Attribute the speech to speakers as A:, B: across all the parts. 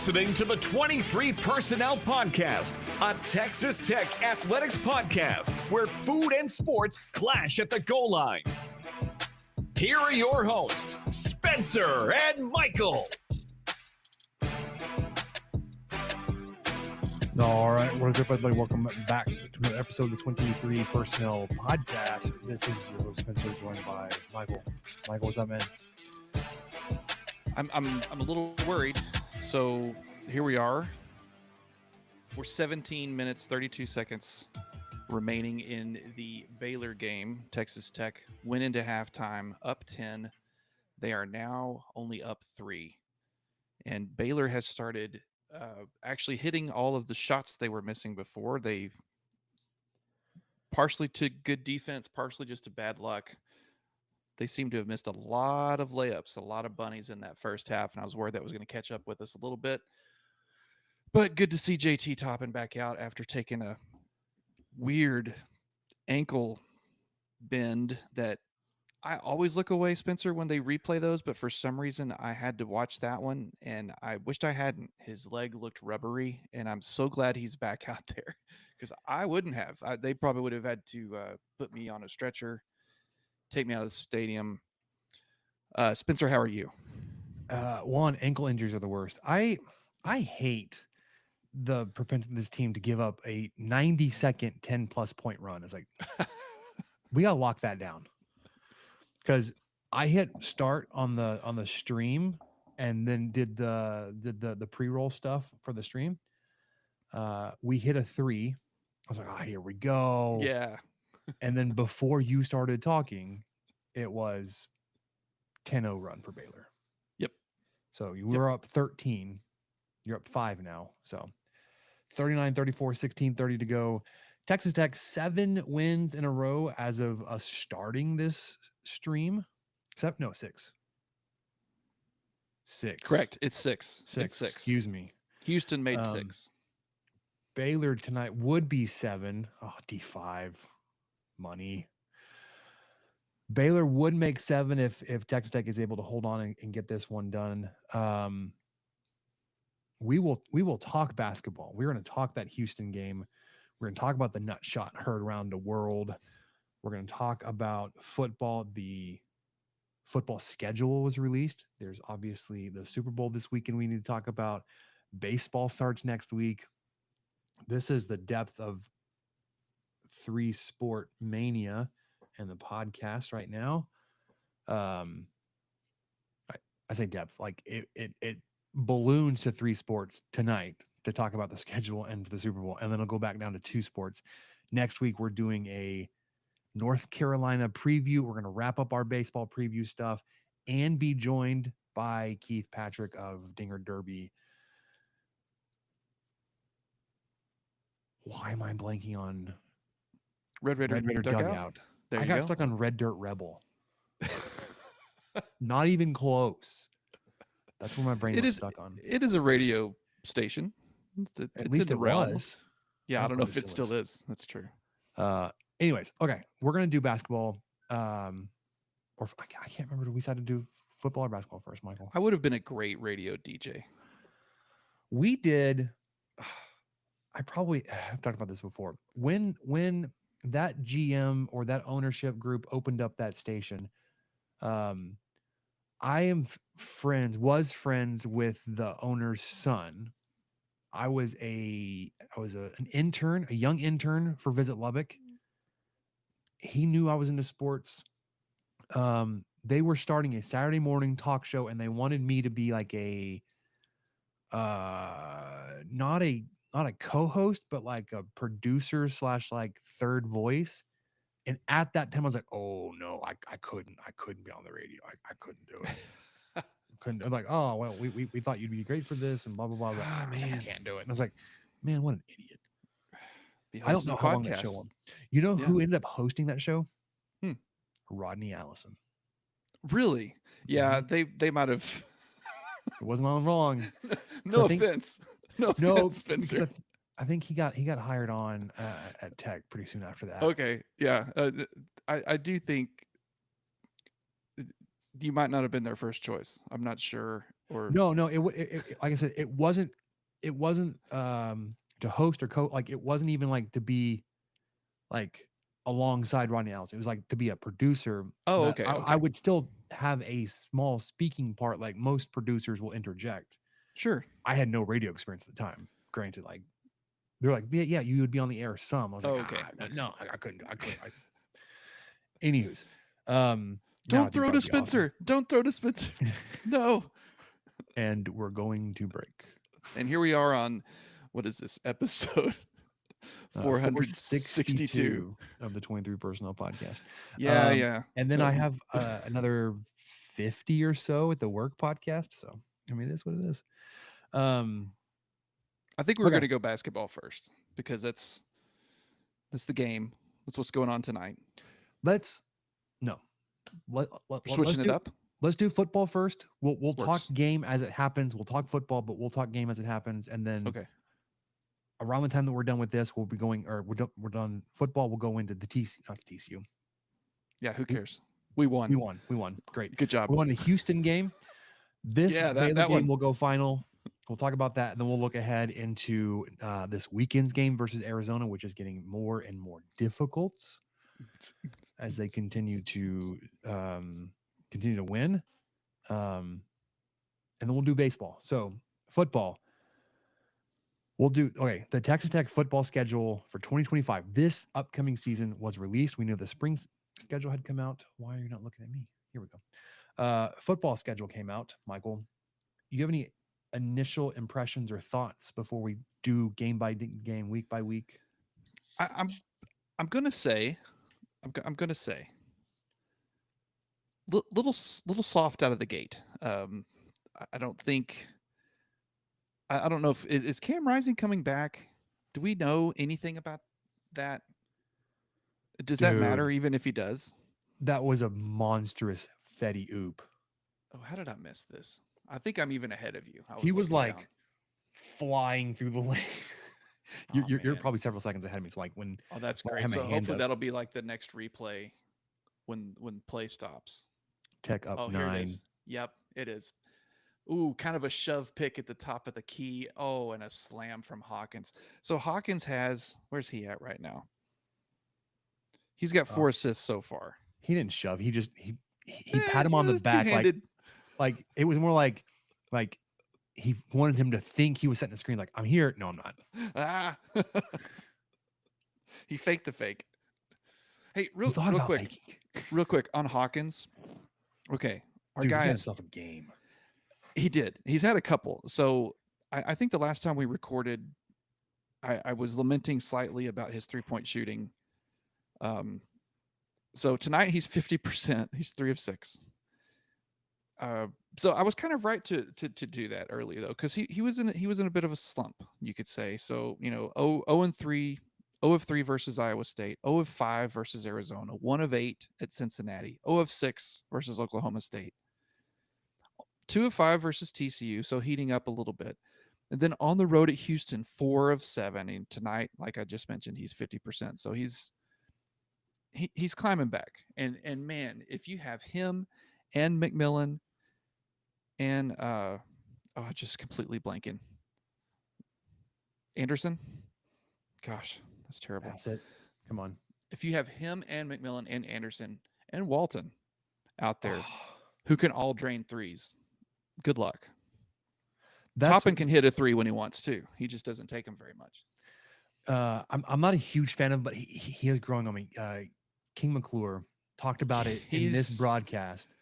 A: listening to the 23 Personnel Podcast, a Texas Tech athletics podcast where food and sports clash at the goal line. Here are your hosts, Spencer and Michael.
B: All right, what is up, everybody? Welcome back to another episode of the 23 Personnel Podcast. This is your host, Spencer, joined by Michael. Michael, what's up, man?
C: I'm a little worried. So here we are. We're 17 minutes, 32 seconds remaining in the Baylor game. Texas Tech went into halftime up 10. They are now only up 3. And Baylor has started actually hitting all of the shots they were missing before. They partially to good defense, partially just to bad luck. They seem to have missed a lot of layups, a lot of bunnies in that first half, and I was worried that was going to catch up with us a little bit. But good to see JT Toppin back out after taking a weird ankle bend that I always look away, Spencer, when they replay those, but for some reason I had to watch that one, and I wished I hadn't. His leg looked rubbery, and I'm so glad he's back out there because I wouldn't have. They probably would have had to put me on a stretcher, take me out of the stadium. Spencer, how are you?
B: One, ankle injuries are the worst. I hate the propensity of this team to give up a 90-second 10-plus point run. It's like, we got to lock that down. Because I hit start on the stream and then did the pre-roll stuff for the stream. We hit a 3. I was like, oh, here we go.
C: Yeah.
B: And then before you started talking, it was 10-0 run for Baylor.
C: Yep.
B: So you were up 13. You're up 5 now. So 39-34, 16-30 to go. Texas Tech 7 wins in a row as of us starting this stream. Except no, 6. 6.
C: Correct. It's 6.
B: 6.
C: It's 6.
B: Excuse me.
C: Houston made 6.
B: Baylor tonight would be 7. Oh, D5 money. Baylor would make 7 if Texas Tech is able to hold on and get this one done. We will talk basketball. We're going to talk that Houston game. We're going to talk about the nut shot heard around the world. We're going to talk about football. The football schedule was released. There's obviously the Super Bowl this weekend we need to talk about. Baseball starts next week. This is the depth of 3-sport mania and the podcast right now. I say depth, like it balloons to 3 sports tonight to talk about the schedule and the Super Bowl, and then it'll go back down to 2 sports. Next week, we're doing a North Carolina preview. We're going to wrap up our baseball preview stuff and be joined by Keith Patrick of Dinger Derby. Why am I blanking on
C: Red Raider
B: Dugout?
C: There
B: I got stuck on Red Dirt Rebel. Not even close. That's where my brain was stuck on.
C: It is a radio station.
B: At least it was.
C: Yeah, I don't know if it still is. That's true.
B: Anyways, okay, we're gonna do basketball. Or I can't remember. We decided to do football or basketball first, Michael.
C: I would have been a great radio DJ.
B: We did. I probably have talked about this before. When that GM or that ownership group opened up that station, I was friends with the owner's son. I was an intern, a young intern for Visit Lubbock. He knew I was into sports. They were starting a Saturday morning talk show, and they wanted me to be like not a co-host, but like a producer / like third voice. And at that time, I was like, "Oh no, I couldn't be on the radio. I couldn't do it. Couldn't." I'm like, "Oh well, we thought you'd be great for this," and blah blah blah. I was like, man, I can't do it. And I was like, "Man, what an idiot." I don't know how long that show was. You know who ended up hosting that show? Rodney Allison.
C: Really? Yeah, they might have.
B: It wasn't all wrong.
C: No offense. No offense, Spencer.
B: I think he got hired on at Tech pretty soon after that.
C: Okay, yeah. I do think you might not have been their first choice. I'm not sure. Or
B: No, like I said, it wasn't to host or like it wasn't even like to be like alongside Rodney Allen. It was like to be a producer.
C: oh,
B: That
C: okay,
B: I
C: okay,
B: would still have a small speaking part, like most producers will interject.
C: sure.
B: I had no radio experience at the time. Granted, like they're like, yeah, you would be on the air some. I was like,
C: Oh, okay, okay.
B: no, I couldn't. Anywho's, now I
C: Don't
B: think
C: throw
B: that
C: to
B: would be awesome.
C: Spencer. Don't throw to Spencer. No.
B: And we're going to break.
C: And here we are on, what is this episode? 462.
B: 462 of the 23 Personnel Podcast.
C: Yeah, yeah.
B: And then I have another 50 or so at the work podcast. So, I mean, it is what it is.
C: I think we were
B: Okay.
C: going to go basketball first because that's the game. That's what's going on tonight.
B: Let's
C: Switching it up.
B: Let's do football first. We'll talk
C: Works.
B: game as it happens. We'll talk football, but we'll talk game as it happens. And then
C: Okay.
B: around the time that we're done with this, we'll be going, or we're done football. We'll go into the TCU.
C: Yeah, who cares? We won.
B: We won. Great.
C: Good job.
B: We won the Houston game. This
C: Yeah,
B: Baylor
C: that
B: game
C: one.
B: will go final. We'll talk about that, and then we'll look ahead into this weekend's game versus Arizona, which is getting more and more difficult as they continue to win. And then we'll do baseball. So football. We'll do the Texas Tech football schedule for 2025. This upcoming season was released. We knew the spring schedule had come out. Why are you not looking at me? Here we go. Football schedule came out. Michael, you have any initial impressions or thoughts before we do game by game, week by week?
C: I'm gonna say, I'm gonna say, little soft out of the gate. I don't think. I don't know if is Cam Rising coming back. Do we know anything about that? Does that matter even if he does?
B: That was a monstrous Fetty oop.
C: Oh, how did I miss this? I think I'm even ahead of you.
B: He was
C: looking
B: like
C: down.
B: flying through the lane.
C: Oh,
B: you're
C: man.
B: probably several seconds ahead of me. So like when
C: Oh, that's
B: when I
C: great.
B: have my
C: So
B: hand
C: hopefully
B: up,
C: that'll be like the next replay when play stops.
B: Tech up
C: Oh, here it
B: 9.
C: is. Yep, it is. Ooh, kind of a shove pick at the top of the key. Oh, and a slam from Hawkins. So Hawkins has, where's he at right now? He's got 4 assists so far.
B: He didn't shove. He just he pat him on the back like it was more like he wanted him to think he was setting the screen like, I'm here. No, I'm not.
C: Ah. He faked the fake. Hey, real quick on Hawkins. Okay, our guy
B: had
C: is
B: himself a game.
C: He did. He's had a couple. So I think the last time we recorded, I was lamenting slightly about his 3-point shooting. So tonight he's 50%. He's 3 of 6. So I was kind of right to do that early though, because he was in a bit of a slump, you could say. So 0-3, 0 of 3 versus Iowa State, 0 of 5 versus Arizona, 1 of 8 at Cincinnati, 0 of 6 versus Oklahoma State, 2 of 5 versus TCU, so heating up a little bit. And then on the road at Houston, 4 of 7. And tonight, like I just mentioned, he's 50%. So he's climbing back. And man, if you have him and McMillan and just completely blanking. Anderson? Gosh, that's terrible.
B: That's it. Come on.
C: If you have him and McMillan and Anderson and Walton out there who can all drain threes, good luck. Toppin can hit a 3 when he wants to. He just doesn't take them very much.
B: I'm not a huge fan of him, but he is growing on me. King McClure talked about it in this broadcast.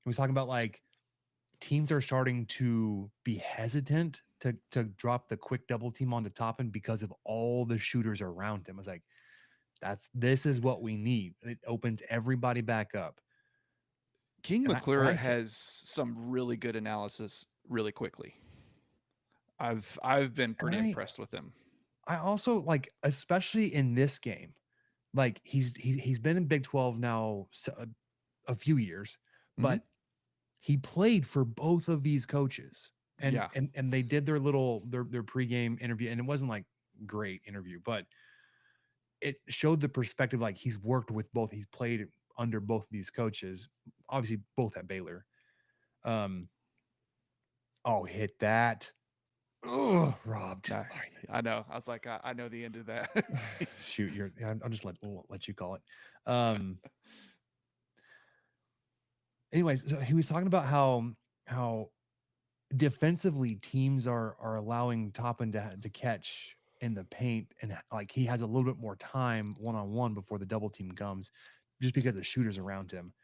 B: He was talking about like teams are starting to be hesitant to drop the quick double team onto Toppin because of all the shooters around him. I was like, this is what we need. It opens everybody back up.
C: King McClure has some really good analysis really quickly. I've been pretty impressed with him.
B: I also like, especially in this game, like he's been in Big 12 now a few years, but he played for both of these coaches, and they did their pregame interview, and it wasn't like great interview, but it showed the perspective. Like he's worked with both. He's played under both of these coaches, obviously both at Baylor. Oh, hit that. Oh, robbed.
C: I know. I was like, I know the end of that.
B: Shoot, I'll just let you call it. Anyways, so he was talking about how defensively teams are allowing Toppin to catch in the paint, and like he has a little bit more time one-on-one before the double team comes, just because the shooters around him.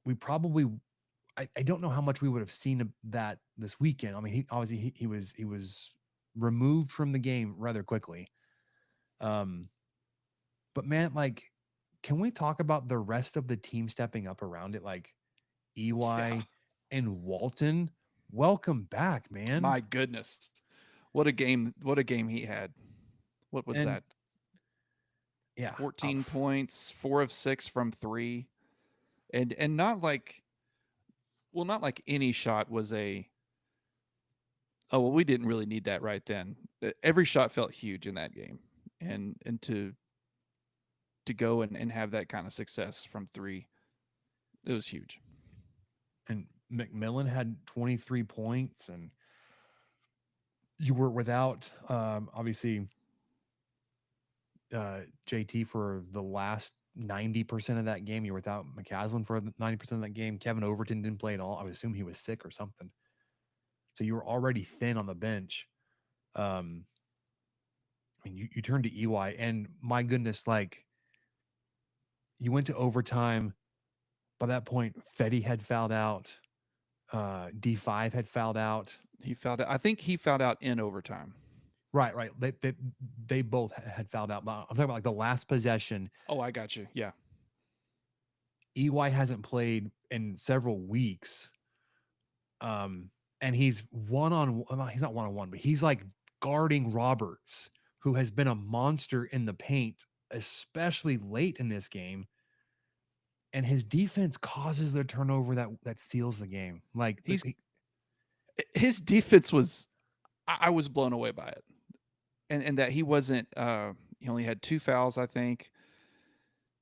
B: We probably, I don't know how much we would have seen that this weekend. I mean, he obviously he was removed from the game rather quickly. But man, like, can we talk about the rest of the team stepping up around it? Like EY and Walton, welcome back, man.
C: My goodness. What a game he had. What was that?
B: Yeah.
C: 14 points, 4 of 6 from 3. And not like any shot was a, oh, well, we didn't really need that right then. Every shot felt huge in that game. And to go and have that kind of success from 3, it was huge.
B: And McMillan had 23 points, and you were without obviously JT for the last 90% of that game. You were without McCaslin for 90% of that game. Kevin Overton didn't play at all. I would assume he was sick or something. So you were already thin on the bench. I mean, you turned to EY, and my goodness, like, you went to overtime. By that point, Fetty had fouled out. D5 had fouled out.
C: He fouled out. I think he fouled out in overtime.
B: Right. They both had fouled out. I'm talking about like the last possession.
C: Oh, I got you. Yeah.
B: EY hasn't played in several weeks. And he's he's not one-on-one, but he's like guarding Roberts, who has been a monster in the paint, especially late in this game. And his defense causes the turnover that seals the game. Like
C: his defense was, I was blown away by it. And that he wasn't, he only had 2 fouls, I think.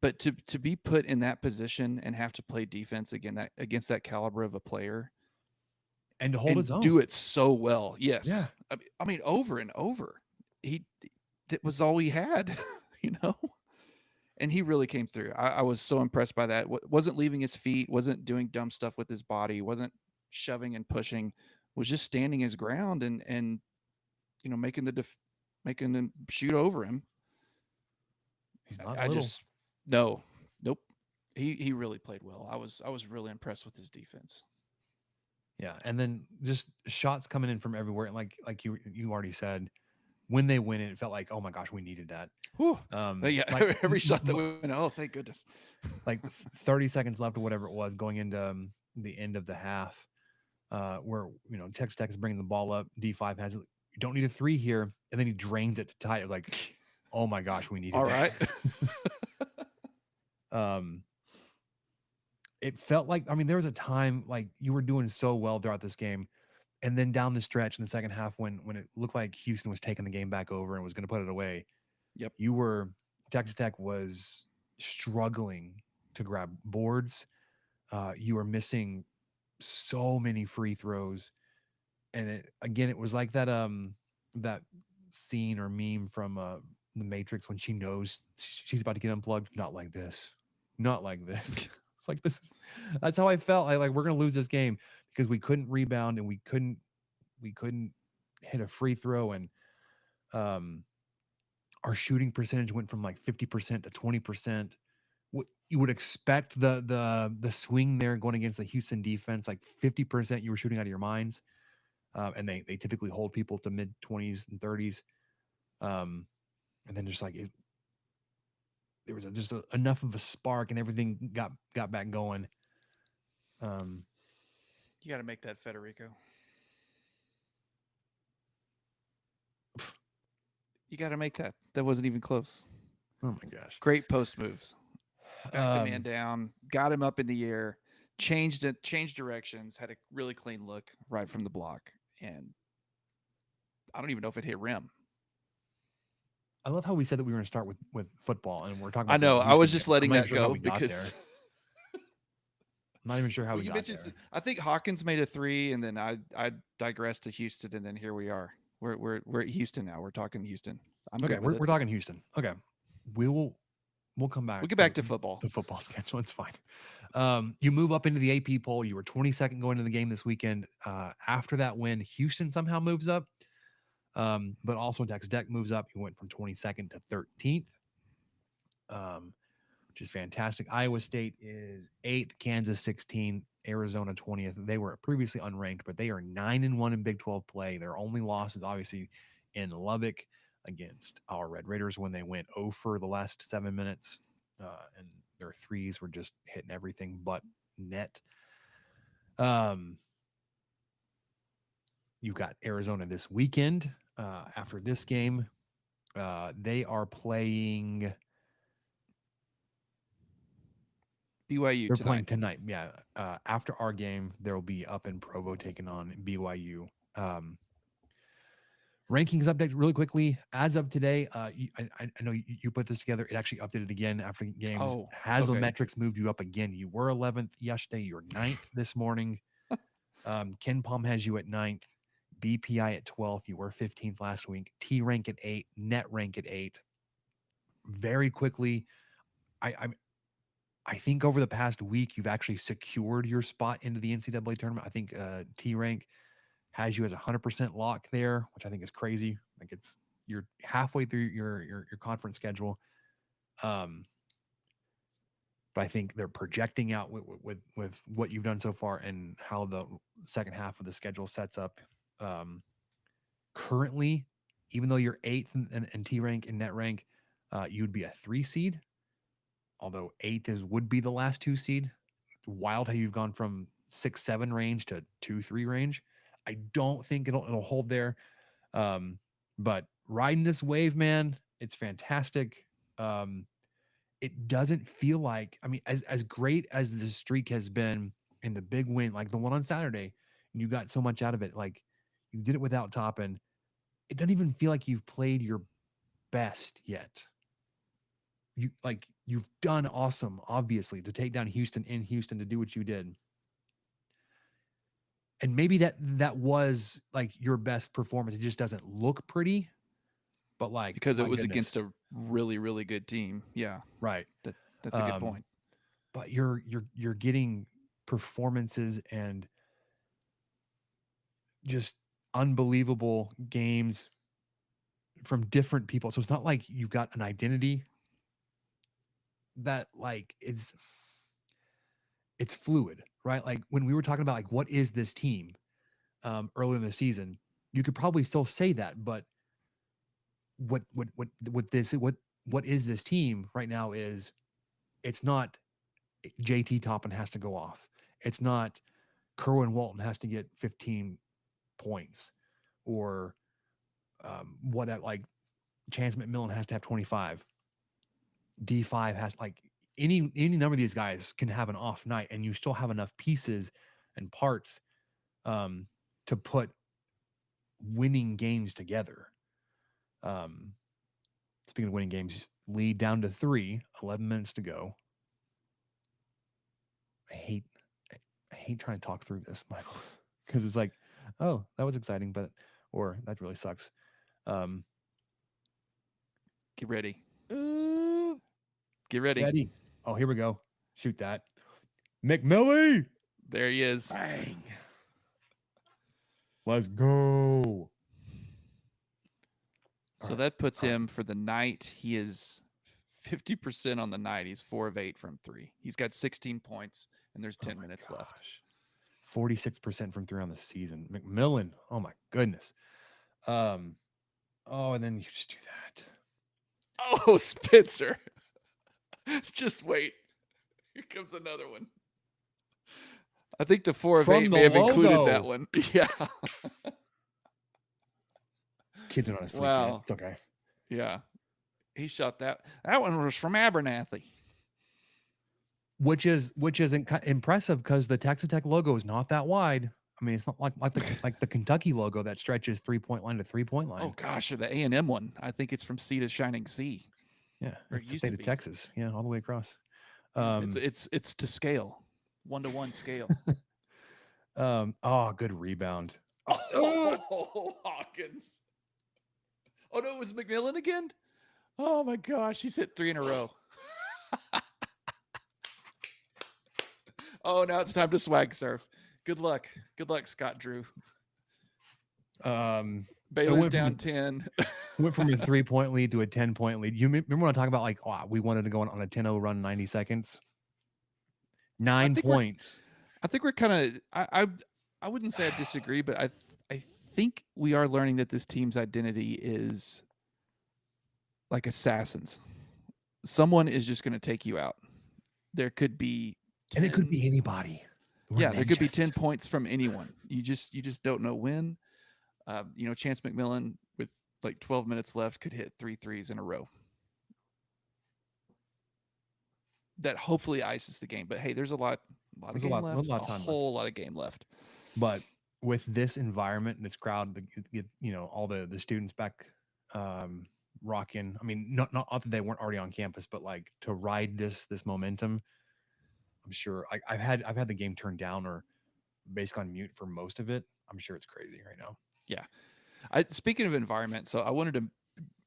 C: But to be put in that position and have to play defense against that caliber of a player,
B: and to hold his own,
C: do it so well. Yes.
B: Yeah.
C: I mean, over and over. That was all he had, And he really came through. I was so impressed by that. Wasn't leaving his feet, wasn't doing dumb stuff with his body, wasn't shoving and pushing, was just standing his ground and making them shoot over him.
B: He's not little.
C: Nope. He really played well. I was really impressed with his defense.
B: Yeah, and then just shots coming in from everywhere. And like you already said, when they win it felt like, oh my gosh, we needed that.
C: Like, every shot that we went, oh, thank goodness.
B: Like 30 seconds left or whatever it was going into the end of the half, where Texas Tech is bringing the ball up. D5 has it. You don't need a 3 here, and then he drains it to tie it. Like, oh my gosh, we needed
C: all
B: that.
C: Right.
B: It felt like, I mean, there was a time like you were doing so well throughout this game, and then down the stretch in the second half when it looked like Houston was taking the game back over and was going to put it away.
C: Yep.
B: Texas Tech was struggling to grab boards. You were missing so many free throws. And it was like that scene or meme from the Matrix when she knows she's about to get unplugged. Not like this. It's like that's how I felt. Like we're gonna lose this game because we couldn't rebound and we couldn't hit a free throw, and our shooting percentage went from like 50% to 20%. What you would expect the swing there going against the Houston defense, like 50% you were shooting out of your minds. And they typically hold people to mid 20s and 30s. And then just like there was just enough of a spark and everything got back going.
C: You got to make that, Federico. You got to make that. That wasn't even close.
B: Oh my gosh.
C: Great post moves. Got the man down, got him up in the air, changed directions, had a really clean look right from the block. And I don't even know if it hit rim.
B: I love how we said that we were going to start with football, and we're talking
C: I
B: about the
C: know. I was
B: Houston
C: just
B: game.
C: letting
B: I'm not
C: that
B: even sure how
C: go
B: we got there.
C: because
B: I'm not even sure how
C: well,
B: we
C: you
B: got
C: mentioned.
B: there.
C: I think Hawkins made a 3, and then I digressed to Houston, and then here we are. We're at Houston now. We're talking Houston. I'm
B: Okay,
C: good with it.
B: we're talking Houston. Okay, we'll come back.
C: We'll get back to football.
B: The football schedule. It's fine. You move up into the AP poll. You were 22nd going into the game this weekend. After that win, Houston somehow moves up, but also Texas Tech moves up. You went from 22nd to 13th, which is fantastic. Iowa State is 8th, Kansas 16th, Arizona 20th. They were previously unranked, but they are 9-1 in Big 12 play. Their only loss is obviously in Lubbock against our Red Raiders when they went 0 for the last 7 minutes, and their threes were just hitting everything but net. You've got Arizona this weekend. After this game, they are playing.
C: BYU
B: They're
C: tonight.
B: playing tonight. Yeah. After our game, there will be up in Provo taking on BYU. Rankings updates really quickly. As of today, I know you put this together. It actually updated again after games.
C: Oh,
B: Haslametrics moved you up again. You were 11th yesterday. You're 9th this morning. Ken Palm has you at 9th. BPI at 12th. You were 15th last week. T rank at 8. Net rank at 8. Very quickly, I think over the past week, you've actually secured your spot into the NCAA tournament. I think T rank has you as 100% lock there, which I think is crazy. Like you're halfway through your conference schedule. But I think they're projecting out with what you've done so far and how the second half of the schedule sets up. Currently, even though you're 8th in T rank and net rank, you'd be a 3 seed. Although 8th would be the last 2 seed. Wild how you've gone from 6-7 range to 2-3 range. I don't think it'll hold there. But riding this wave, man, it's fantastic. It doesn't feel like, I mean, as great as the streak has been in the big win, like the one on Saturday, and you got so much out of it, like you did it without Toppin. It doesn't even feel like you've played your best yet. You've done awesome, obviously, to take down Houston in Houston, to do what you did. And maybe that was like your best performance. It just doesn't look pretty, but like,
C: because it was against a really, really good team. Yeah.
B: Right.
C: That's a good point.
B: But you're getting performances and just unbelievable games from different people. So it's not like you've got an identity that like it's fluid, right? Like when we were talking about like what is this team earlier in the season, you could probably still say that, but what is this team right now is it's not JT Toppin has to go off. It's not Kerwin Walton has to get 15 points or like Chance McMillan has to have 25. D5 has like any number of these guys can have an off night and you still have enough pieces and parts to put winning games together. Speaking of winning games, lead down to 3, 11 minutes to go. I hate trying to talk through this, Michael, because it's like, oh, that was exciting, or that really sucks.
C: Get ready. Get ready.
B: Steady. Oh, here we go. Shoot that. McMillie.
C: There he is.
B: Bang. Let's go.
C: So that puts him for the night. He is 50% on the night. He's 4 of 8 from 3. He's got 16 points, and there's 10 minutes left.
B: 46% from 3 on the season. McMillan. Oh my goodness. And then you just do that.
C: Oh, Spitzer. Just wait. Here comes another one. I think the 4 of 8 may have included that one. Yeah.
B: Kids are not asleep.
C: Wow.
B: Yet. It's okay.
C: Yeah. He shot that. That one was from Abernathy.
B: Which is impressive because the Texas Tech logo is not that wide. I mean, it's not like the Kentucky logo that stretches 3-point line to 3-point line.
C: Oh gosh, or the A&M one. I think it's from sea to shining sea.
B: Yeah,
C: Or
B: it's
C: it
B: the
C: used
B: state
C: to
B: of
C: be.
B: Texas. Yeah, all the way across.
C: Yeah, it's to scale, 1-to-1 scale.
B: Oh, good rebound.
C: Oh, Hawkins. Oh no, it was McMillan again. Oh my gosh, he's hit 3 in a row. Oh, now it's time to swag surf. Good luck, Scott Drew.
B: It
C: Baylor's down 10.
B: went from a 3-point lead to a 10-point lead. You remember when I talk about like, we wanted to go on a 10-0 run, 90 seconds, 9 points.
C: I think we're kind of. I wouldn't say I disagree, but I think we are learning that this team's identity is like assassins. Someone is just going to take you out. There could be 10,
B: And it could be anybody.
C: There could be 10 points from anyone. You just don't know when. Chance McMillan with like 12 minutes left could hit 3 threes in a row. That hopefully ices the game. But hey, there's a lot of game left. A whole lot of game left.
B: But with this environment and this crowd, all the students back rocking. I mean, not that they weren't already on campus, but like to ride this momentum. I'm sure I've had the game turned down or basically on mute for most of it. I'm sure it's crazy right now.
C: Yeah. Speaking of environment, so I wanted to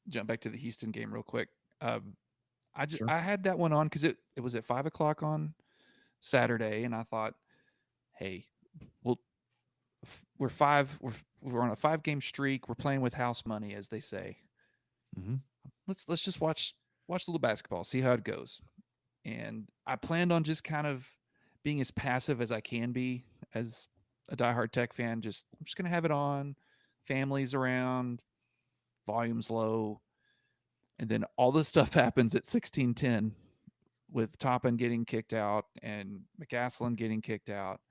C: jump back to the Houston game real quick. I had that one on because it was at 5:00 on Saturday, and I thought, hey, we're on a 5-game streak. We're playing with house money, as they say.
B: Mm-hmm.
C: Let's just watch a little basketball, see how it goes. And I planned on just kind of being as passive as I can be as a diehard Tech fan. I'm just gonna have it on, families around, volumes low, and then all this stuff happens at 16:10 with Toppin getting kicked out and McCaslin getting kicked out.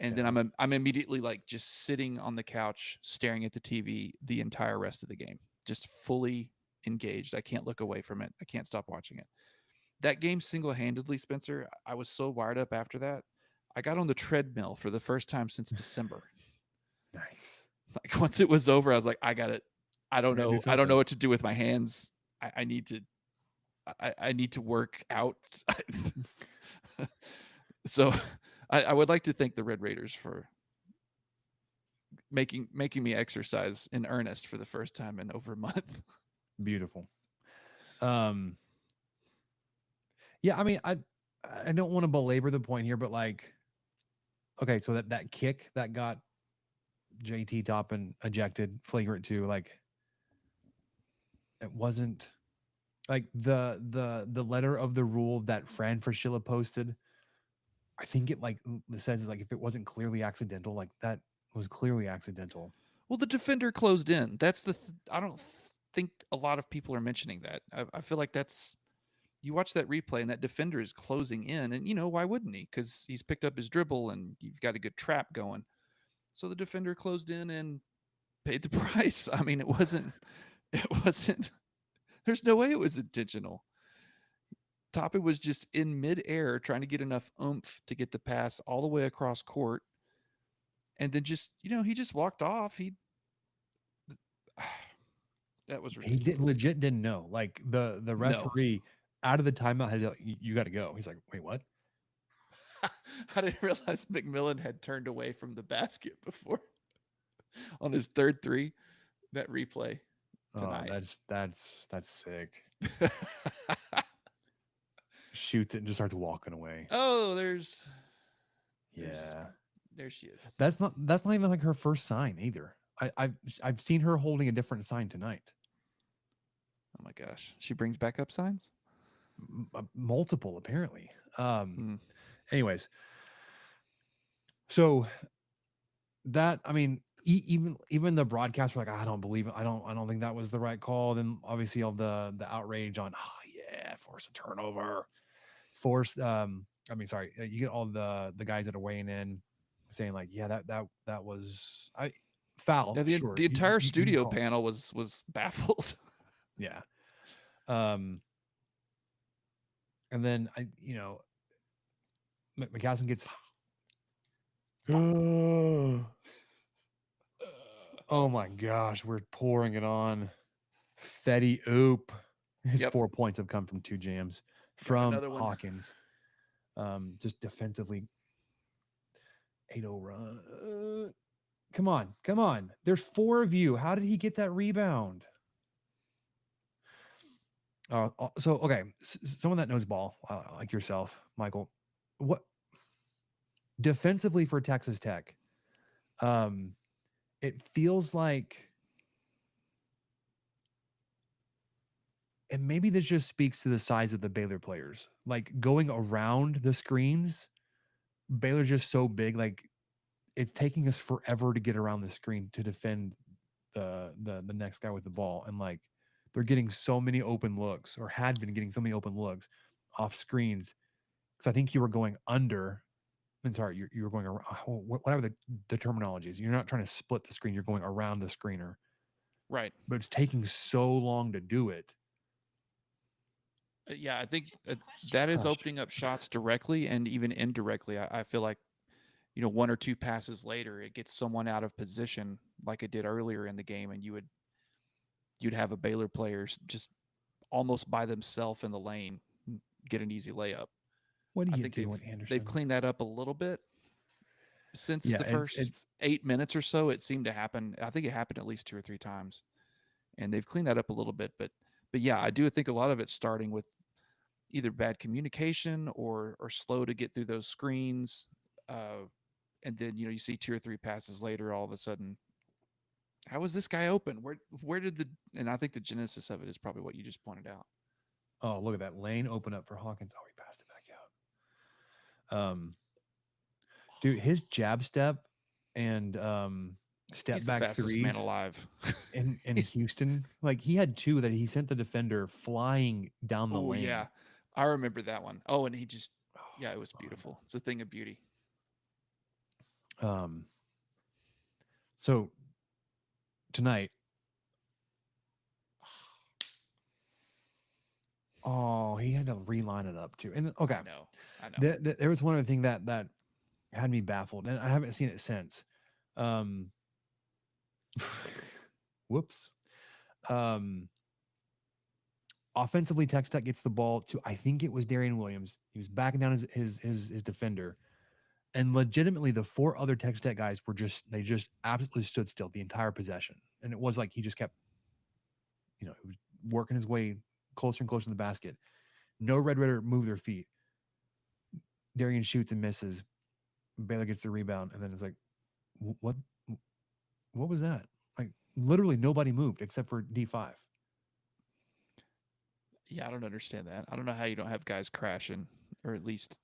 C: Then I'm immediately like just sitting on the couch staring at the TV the entire rest of the game, just fully engaged. I can't look away from it. I can't stop watching it. That game single-handedly, Spencer, I was so wired up after that. I got on the treadmill for the first time since December.
B: Nice.
C: Like once it was over, I was like, I got it. I don't know what to do with my hands. I need to work out. So I would like to thank the Red Raiders for making me exercise in earnest for the first time in over a month.
B: Beautiful. Yeah, I mean, I don't want to belabor the point here, but like, okay, so that kick that got JT Toppin ejected, flagrant 2, like it wasn't like the letter of the rule that Fran Fraschilla posted. I think it like says like if it wasn't clearly accidental, like that was clearly accidental.
C: Well, the defender closed in. That's I don't think a lot of people are mentioning that. I feel like that's, you watch that replay and that defender is closing in, and why wouldn't he? Because he's picked up his dribble and you've got a good trap going. So the defender closed in and paid the price. I mean, it wasn't. There's no way it was intentional. Toppin was just in midair trying to get enough oomph to get the pass all the way across court, and then just he just walked off. That was ridiculous.
B: He legit didn't know. Like the referee out of the timeout had to, you got to go. He's like, wait, what?
C: I didn't realize McMillan had turned away from the basket before on his third 3. That replay tonight.
B: Oh, that's sick. Shoots it and just starts walking away.
C: Oh, there she is.
B: That's not even like her first sign either. I've seen her holding a different sign tonight.
C: Oh my gosh, she brings backup signs.
B: Multiple apparently. Anyways, so that, I mean, even the broadcast were like, I don't believe it. I don't think that was the right call. Then obviously all the outrage on, force a turnover, you get all the guys that are weighing in saying like, that was foul.
C: Yeah, the entire studio panel was baffled.
B: Yeah. And then McCaslin gets Oh my gosh, we're pouring it on. Fetty Oop. His
C: Yep.
B: 4 points have come from 2 jams
C: Got
B: from
C: another one.
B: Hawkins. Just defensively. 8-0 run. Come on. There's 4 of you. How did he get that rebound? So okay, someone that knows ball, like yourself, Michael. What defensively for Texas Tech? It feels like, and maybe this just speaks to the size of the Baylor players. Like going around the screens, Baylor's just so big. Like it's taking us forever to get around the screen to defend the next guy with the ball, and like they're getting so many open looks, or had been getting so many open looks off screens. Because I think you were going under. And sorry, you were going around. Whatever the terminology is, you're not trying to split the screen. You're going around the screener,
C: Right.
B: but it's taking so long to do it.
C: Yeah, I think that is opening up shots directly and even indirectly. I feel like, 1 or 2 passes later, it gets someone out of position like it did earlier in the game, and you'd have a Baylor player just almost by themselves in the lane get an easy layup.
B: What do
C: I
B: you
C: think
B: do,
C: they've
B: Anderson?
C: cleaned that up a little bit since
B: Yeah,
C: the first
B: it's
C: 8 minutes or so. It seemed to happen. I think it happened at least 2 or 3 times, and they've cleaned that up a little bit. But yeah, I do think a lot of it's starting with either bad communication or slow to get through those screens. And then you see 2 or 3 passes later, all of a sudden, how was this guy open? Where did the and I think the genesis of it is probably what you just pointed out.
B: oh, look at that lane open up for Hawkins. Oh, he passed it back out. Dude, his jab step and step
C: He's the
B: back
C: fastest
B: threes
C: man alive.
B: in
C: He's
B: Houston, like he had 2 that he sent the defender flying down the
C: Oh
B: lane.
C: yeah, I remember that one. Oh, and he just it was
B: God.
C: beautiful. It's a thing of beauty.
B: So tonight, oh, he had to reline it up too. And okay,
C: I know.
B: there was one other thing that had me baffled, and I haven't seen it since. Whoops. Offensively, Texas Tech gets the ball to, I think it was Darian Williams. He was backing down his defender, and legitimately the 4 other Texas Tech guys they just absolutely stood still the entire possession, and it was like he just kept, he was working his way closer and closer to the basket. No Red Raider move their feet. Darian shoots and misses. Baylor gets the rebound, and then it's like, what was that? Like literally nobody moved except for D5.
C: Yeah, I don't understand that. I don't know how you don't have guys crashing or at least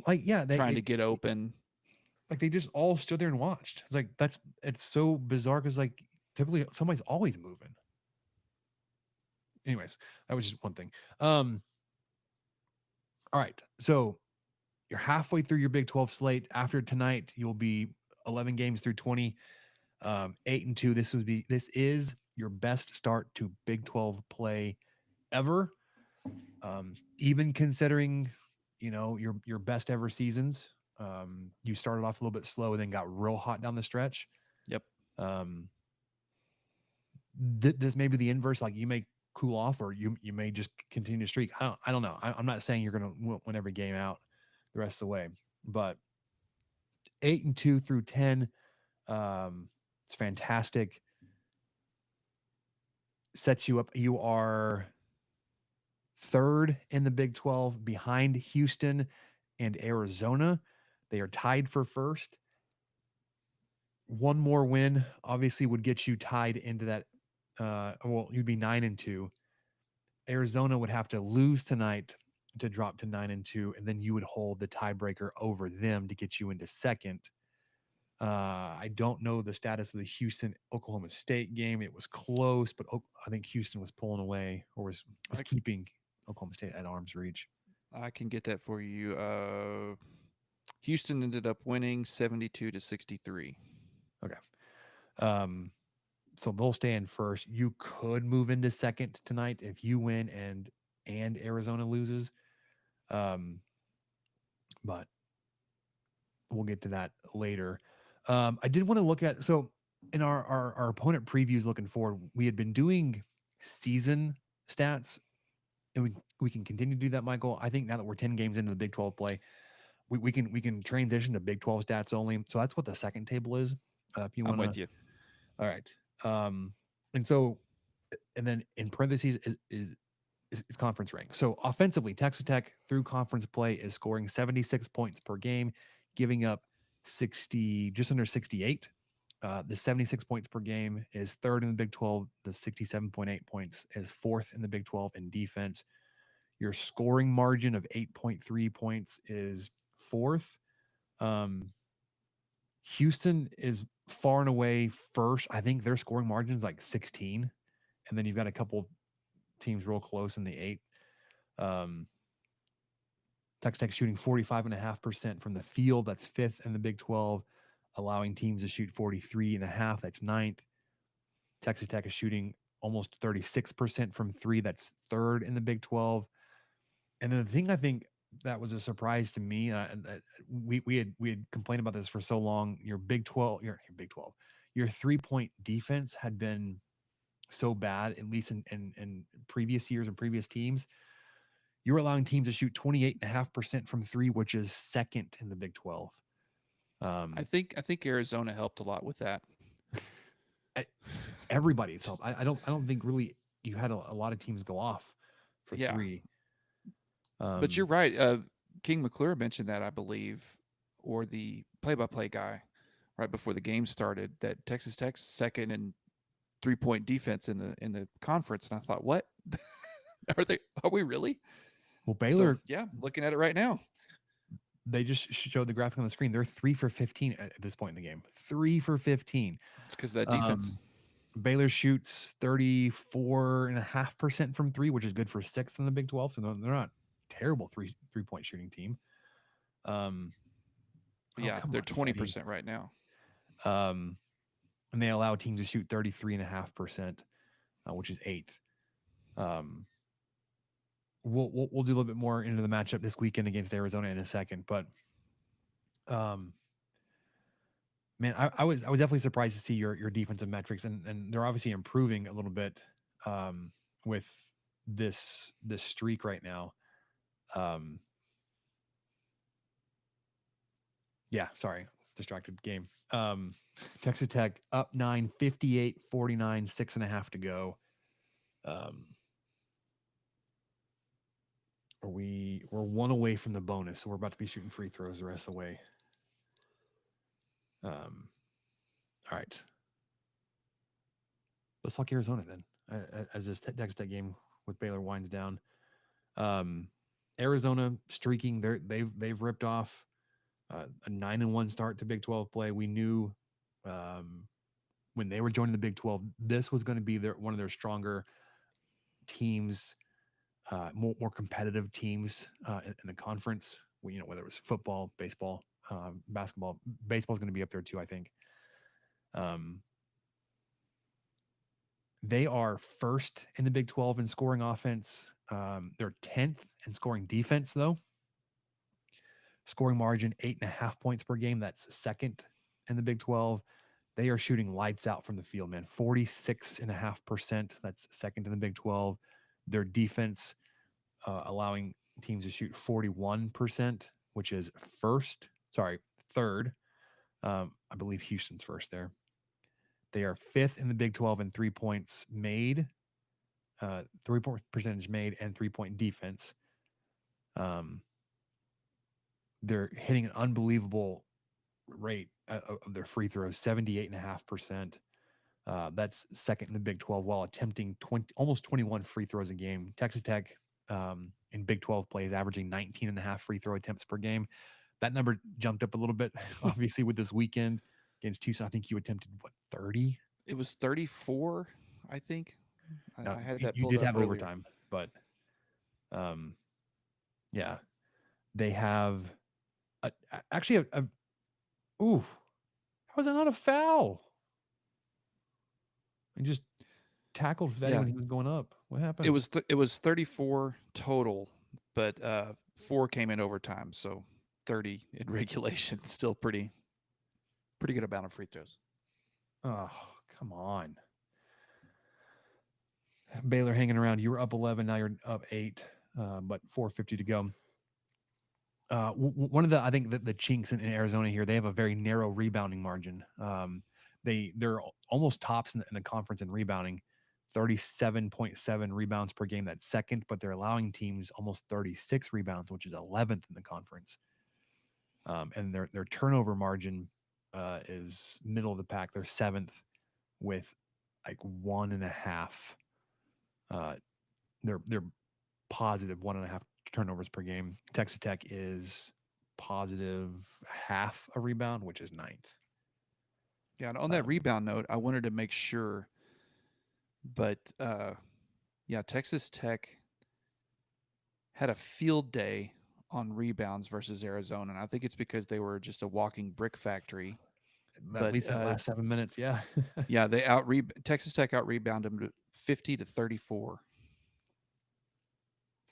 B: Like yeah,
C: trying to get open.
B: Like they just all stood there and watched. It's like it's so bizarre because like typically somebody's always moving. Anyways, that was just one thing. All right, so you're halfway through your Big 12 slate. After tonight, you'll be 11 games through 20, 8-2. This is your best start to Big 12 play ever. Even considering, your best ever seasons. You started off a little bit slow and then got real hot down the stretch.
C: Yep.
B: This may be the inverse. Like you may cool off, or you may just continue to streak. I don't know. I'm not saying you're going to win every game out the rest of the way, but 8-2 through 10, it's fantastic. Sets you up. You are 3rd in the Big 12 behind Houston and Arizona. They are tied for 1st. One more win obviously would get you tied into that. You'd be 9-2. Arizona would have to lose tonight to drop to 9-2, and then you would hold the tiebreaker over them to get you into 2nd. I don't know the status of the Houston-Oklahoma State game. It was close, but I think Houston was pulling away or was keeping Oklahoma State at arm's reach.
C: I can get that for you. Houston ended up winning 72-63.
B: Okay. So they'll stay in 1st. You could move into 2nd tonight if you win and Arizona loses. But we'll get to that later. I did want to look at, so in our opponent previews looking forward, we had been doing season stats, and we can continue to do that, Michael. I think now that we're 10 games into the Big 12 play, we can transition to Big 12 stats only. So that's what the second table is. If you want
C: I'm
B: to,
C: with you.
B: all right. And so, and then in parentheses is conference rank. So offensively, Texas Tech through conference play is scoring 76 points per game, giving up 60, just under 68. The 76 points per game is third in the Big 12. The 67.8 points is fourth in the Big 12 in defense. Your scoring margin of 8.3 points is fourth. Houston is far and away first. I think their scoring margin is like 16. And then you've got a couple teams real close in the 8. Texas Tech shooting 45.5% from the field. That's fifth in the Big 12, allowing teams to shoot 43.5. That's ninth. Texas Tech is shooting almost 36% from three. That's third in the Big 12. And then the thing I think that was a surprise to me, and we had complained about this for so long. Your Big 12, your Big 12, your 3-point defense had been so bad, at least in previous years and previous teams. You're allowing teams to shoot 28.5% from three, which is second in the Big 12.
C: I think Arizona helped a lot with that.
B: Everybody's helped. I don't think really you had a lot of teams go off for three.
C: But you're right. King McClure mentioned that, I believe, or the play-by-play guy right before the game started, that Texas Tech's second in 3-point defense in the conference. And I thought, what? Are we really?
B: Well, Baylor,
C: so, looking at it right now.
B: They just showed the graphic on the screen. They're 3 for 15 at this point in the game. 3 for 15.
C: It's because of that defense.
B: Baylor shoots 34.5% from three, which is good for sixth in the Big 12. So they're not terrible three-point shooting team.
C: They're 20% right now.
B: And they allow teams to shoot 33.5%, which is eighth. We'll do a little bit more into the matchup this weekend against Arizona in a second, but man, I was definitely surprised to see your defensive metrics, and they're obviously improving a little bit with this streak right now. Distracted game. Texas Tech up 9, 58-49, 6.5 to go. We're one away from the bonus, so we're about to be shooting free throws the rest of the way. All right. Let's talk Arizona then, as this Texas Tech game with Baylor winds down. Arizona streaking, they've ripped off a 9-1 start to Big 12 play. We knew when they were joining the Big 12, this was going to be one of their stronger teams, more competitive teams in the conference. Whether it was football, baseball, basketball. Baseball is going to be up there too, I think. They are first in the Big 12 in scoring offense. They're 10th in scoring defense, though. Scoring margin 8.5 points per game. That's second in the Big 12. They are shooting lights out from the field, man. 46.5%. That's second in the Big 12. Their defense allowing teams to shoot 41%, which is third. I believe Houston's first there. They are fifth in the Big 12 in 3 points made, 3-point percentage made, and 3-point defense. They're hitting an unbelievable rate of their free throws, 78.5%. That's second in the Big 12 while attempting almost 21 free throws a game. Texas Tech in Big 12 play is averaging 19.5 free throw attempts per game. That number jumped up a little bit, obviously, with this weekend against Tucson. I think you attempted 30?
C: It was 34, I think. I had that.
B: You did have overtime, but yeah, they have actually how is that not a foul? And just tackled Fetty when he was going up. What happened?
C: It was 34 total, but 4 came in overtime. So 30 in regulation. Still pretty good amount of free throws.
B: Oh, come on. Baylor hanging around. You were up 11. Now you're up 8, but 4:50 to go. One of the, I think the chinks in Arizona here, they have a very narrow rebounding margin. They're almost tops in the conference in rebounding, 37.7 rebounds per game. That's second, but they're allowing teams almost 36 rebounds, which is 11th in the conference. And their turnover margin is middle of the pack. They're 7th with like 1.5. They're positive 1.5 turnovers per game. Texas Tech is positive half a rebound, which is 9th.
C: Yeah, and on that rebound note, I wanted to make sure, but yeah, Texas Tech had a field day on rebounds versus Arizona, and I think it's because they were just a walking brick factory.
B: At least that last 7 minutes, yeah.
C: Yeah, they Texas Tech out rebounded them 50-34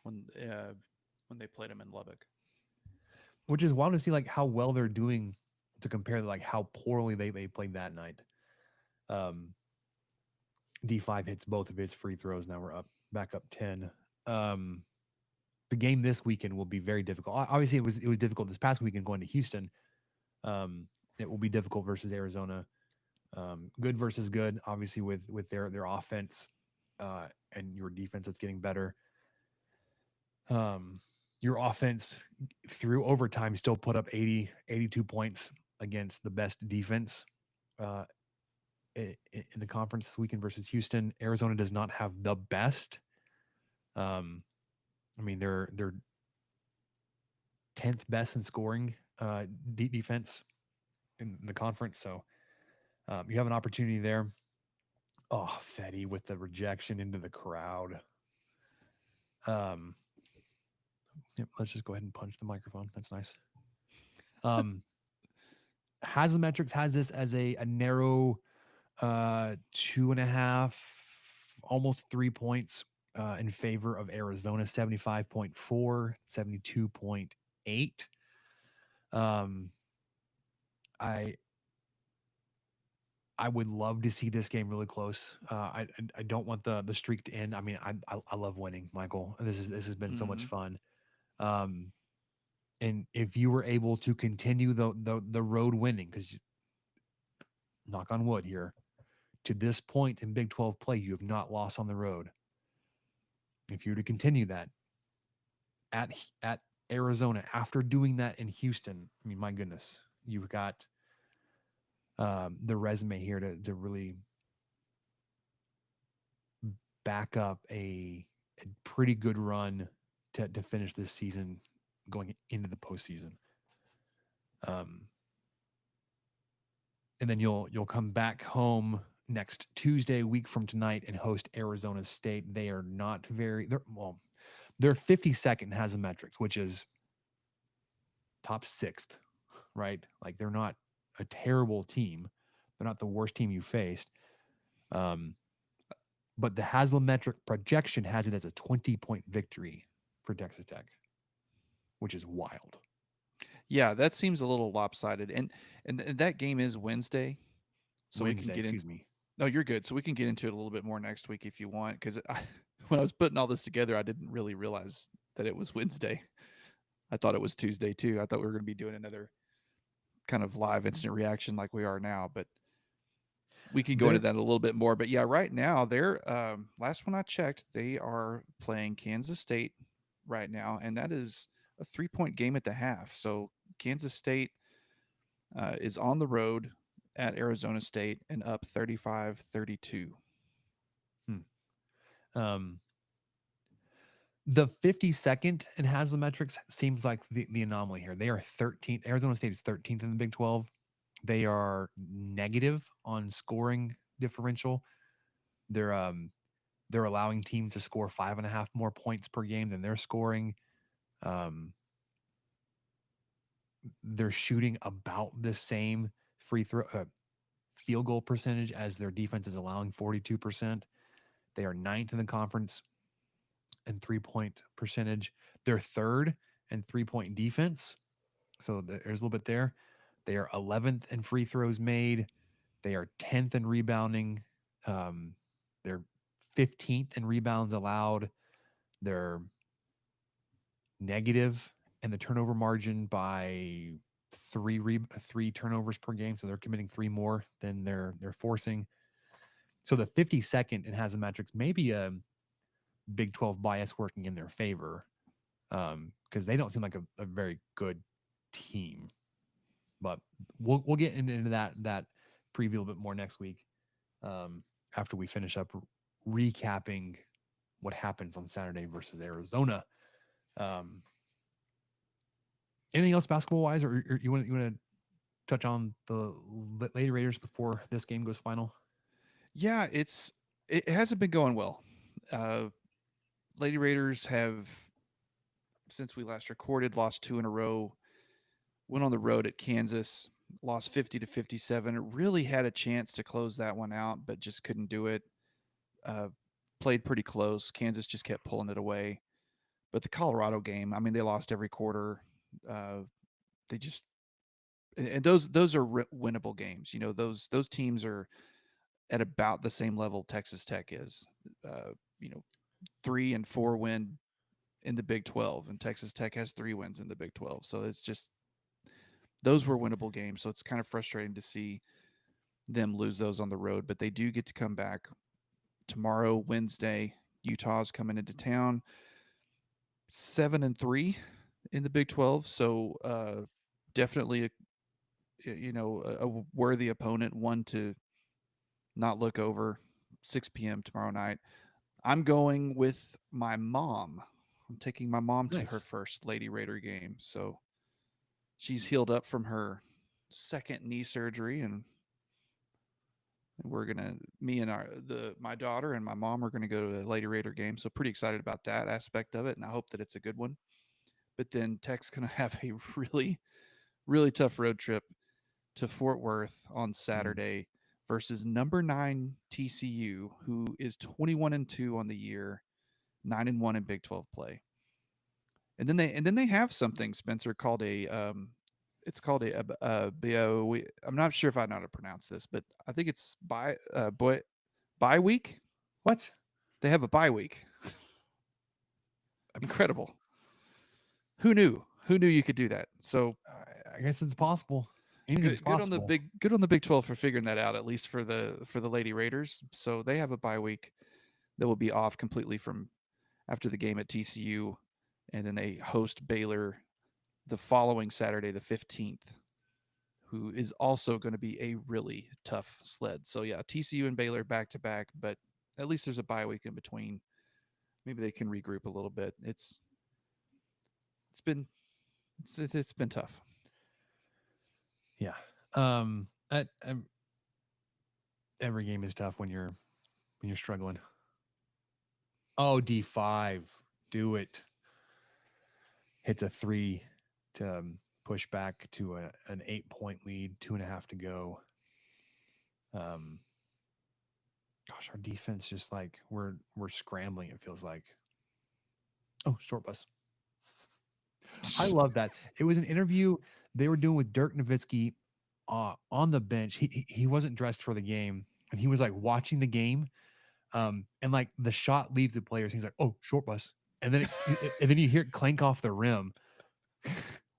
C: when they played them in Lubbock.
B: Which is wild to see like how well they're doing to compare to like how poorly they played that night. D5 hits both of his free throws. Now we're back up 10. The game this weekend will be very difficult. Obviously, it was difficult this past weekend going to Houston. It will be difficult versus Arizona. Good versus good, obviously with their offense and your defense that's getting better. Your offense through overtime still put up 82 points against the best defense in the conference this weekend versus Houston. Arizona does not have the best. I mean, they're 10th best in scoring defense in the conference. So you have an opportunity there. Oh, Fetty with the rejection into the crowd. Yep, let's just go ahead and punch the microphone. That's nice. Haslametrics has this as a narrow 2.5, almost 3 points in favor of Arizona, 75.4, 72.8. I would love to see this game really close. I don't want the streak to end. I mean, I love winning, Michael. This has been so much fun. And if you were able to continue the road winning, because knock on wood here, to this point in Big 12 play, you have not lost on the road. If you were to continue that at Arizona after doing that in Houston, I mean, my goodness, you've got the resume here to really back up a pretty good run to finish this season going into the postseason. And then you'll come back home next Tuesday, a week from tonight, and host Arizona State. They are not they're 52nd in Haslametrics, which is top 6th, right? Like they're not a terrible team. They're not the worst team you faced. But the Haslametric projection has it as a 20-point victory for Texas Tech, which is wild.
C: Yeah, that seems a little lopsided. And that game is Wednesday. So
B: Wednesday,
C: we can get
B: excuse me.
C: No, you're good. So we can get into it a little bit more next week if you want. Because when I was putting all this together, I didn't really realize that it was Wednesday. I thought it was Tuesday too. I thought we were going to be doing another kind of live instant reaction like we are now, but we can go into that a little bit more. But yeah, right now they're last one I checked, they are playing Kansas State right now, and that is a 3-point game at the half. So Kansas State is on the road at Arizona State and up 35-32.
B: The 52nd in Haslametrics seems like the anomaly here. They are 13th. Arizona State is 13th in the Big 12. They are negative on scoring differential. They're allowing teams to score 5.5 more points per game than they're scoring. They're shooting about the same field goal percentage as their defense is allowing, 42%. They are 9th in the conference in 3-point percentage. They're 3rd in 3-point defense, So there's a little bit there. They are 11th in free throws made. They are 10th in rebounding. They're 15th in rebounds allowed. They're negative in the turnover margin by three turnovers per game. So they're committing 3 more than they're forcing. So the 52nd in Hasametrics, maybe a Big 12 bias working in their favor, because they don't seem like a very good team. But we'll get into that preview a little bit more next week, after we finish up recapping what happens on Saturday versus Arizona. Anything else basketball wise, or you want to touch on the Lady Raiders before this game goes final?
C: Yeah, it hasn't been going well. Lady Raiders have, since we last recorded, lost 2 in a row. Went on the road at Kansas, lost 50-57. It really had a chance to close that one out, but just couldn't do it. Played pretty close. Kansas just kept pulling it away. But the Colorado game, I mean, they lost every quarter. They just, and those are winnable games. You know, those teams are at about the same level Texas Tech is. 3 and 4 win in the Big 12, and Texas Tech has 3 wins in the Big 12. So it's just, those were winnable games. So it's kind of frustrating to see them lose those on the road, but they do get to come back tomorrow, Wednesday. Utah's coming into town, 7-3 in the Big 12. So definitely a worthy opponent, one to not look over. 6 p.m. tomorrow night. I'm going with my mom. I'm taking my mom to her
B: Nice.
C: first Lady Raider game. So she's healed up from her second knee surgery, and we're gonna, me and my daughter and my mom are gonna go to a Lady Raider game. So pretty excited about that aspect of it, and I hope that it's a good one. But then Tech's gonna have a really, really tough road trip to Fort Worth on Saturday versus number 9 TCU, who is 21-2 on the year, 9-1 in Big 12 play. And then they have something, Spencer, called it's called I'm not sure if I know how to pronounce this, but I think it's bye week.
B: What?
C: They have a bye week. Incredible. Who knew? Who knew you could do that? So
B: I guess it's possible. Anything's
C: good
B: possible.
C: on the Big 12 for figuring that out, at least for the Lady Raiders. So they have a bye week that will be off completely from after the game at TCU, and then they host Baylor the following Saturday, the 15th, who is also going to be a really tough sled. So yeah, TCU and Baylor back to back, but at least there's a bye week in between. Maybe they can regroup a little bit. It's been tough.
B: Yeah. Every game is tough when you're struggling. Oh, D5, do it. Hits a 3 to push back to an 8-point lead, 2.5 to go. Gosh, our defense just like we're scrambling. It feels like. Oh, short bus. I love that. It was an interview they were doing with Dirk Nowitzki on the bench. He wasn't dressed for the game, and he was like watching the game. And like the shot leaves the players. He's like, "Oh, short bus," and then and then you hear it clank off the rim,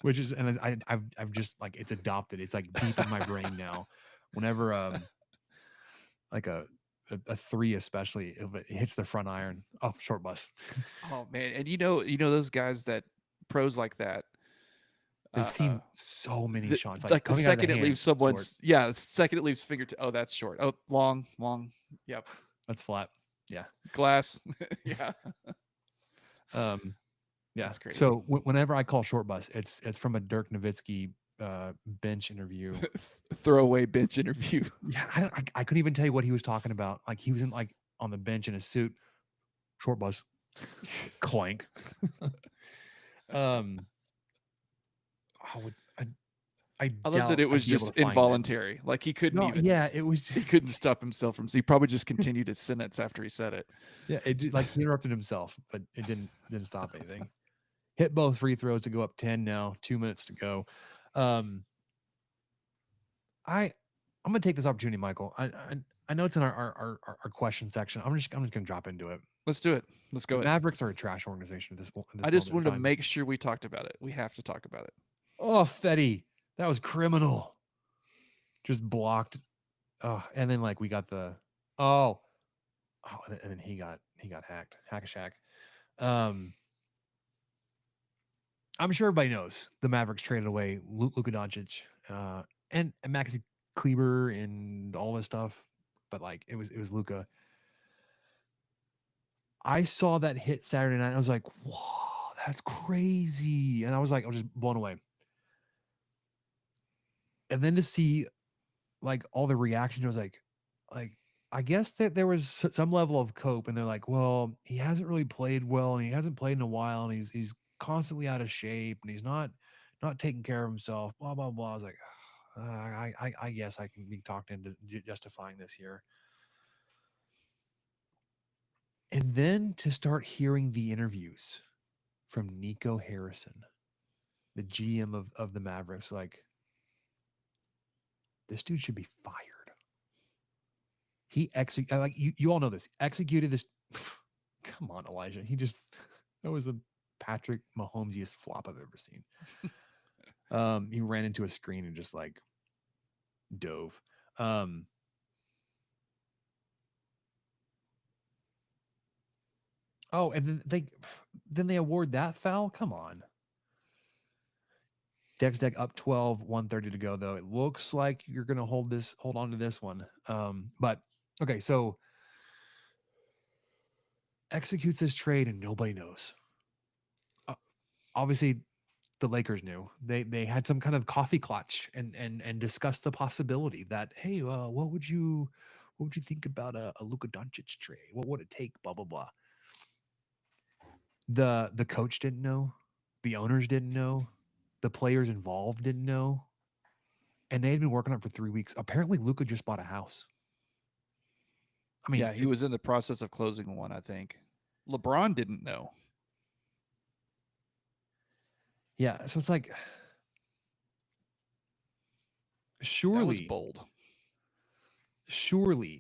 B: which is, and I've just like, it's adopted. It's like deep in my brain now. Whenever like a 3, especially if it hits the front iron, oh, short bus.
C: Oh man, and you know those guys, that pros like that.
B: They've seen so many shots,
C: Like the
B: coming out of
C: second
B: the
C: it leaves
B: hands, short.
C: someone's, yeah, the second it leaves fingertip. Oh, that's short. Oh, long. Yep.
B: That's flat. Yeah.
C: Glass. Yeah.
B: Yeah.
C: That's crazy.
B: So whenever I call short bus, it's from a Dirk Nowitzki bench interview.
C: Throwaway bench interview.
B: Yeah, I couldn't even tell you what he was talking about. Like he was in like on the bench in a suit. Short bus. Clank. I
C: love that it was just involuntary. Like he couldn't even.
B: Yeah, it was.
C: He couldn't stop himself from. So he probably just continued his sentence after he said it.
B: Yeah, like he interrupted himself, but it didn't stop anything. Hit both free throws to go up 10 now. 2 minutes to go. Um, I'm gonna take this opportunity, Michael. I know it's in our question section. I'm just gonna drop into it.
C: Let's do it. Let's
B: The
C: go.
B: Mavericks are a trash organization at this
C: I just
B: moment in
C: wanted to
B: time.
C: make sure we talked about it. We have to talk about it.
B: Oh, Fetty, that was criminal. Just blocked. Oh, and then like we got the and then he got hacked. Hack-a-Shack. I'm sure everybody knows the Mavericks traded away Luka Doncic and Maxi Kleber and all this stuff, but like it was Luka. I saw that hit Saturday night. I was like, "Whoa, that's crazy!" And I was just blown away. And then to see like all the reaction, was like I guess that there was some level of cope, and they're like, "Well, he hasn't really played well, and he hasn't played in a while, and he's constantly out of shape, and he's not taking care of himself." Blah blah blah. I was like, I guess I can be talked into justifying this here. And then to start hearing the interviews from Nico Harrison, the GM of the Mavericks, like, this dude should be fired. He like you all know this. Executed this. Come on, Elijah. That was the Patrick Mahomesiest flop I've ever seen. He ran into a screen and just like dove. Oh, and then they award that foul. Come on. Deck up 12, 130 to go though. It looks like you're gonna hold on to this one. But okay, so executes this trade and nobody knows. Obviously, the Lakers knew. They had some kind of coffee clutch and discussed the possibility that, hey, what would you think about a Luka Doncic trade? What would it take? Blah blah blah. The coach didn't know, the owners didn't know, the players involved didn't know, and they had been working on it for 3 weeks. Apparently, Luka just bought a house. I mean,
C: yeah, he was in the process of closing one, I think. LeBron didn't know.
B: Yeah, so it's like,
C: That was
B: surely,
C: bold.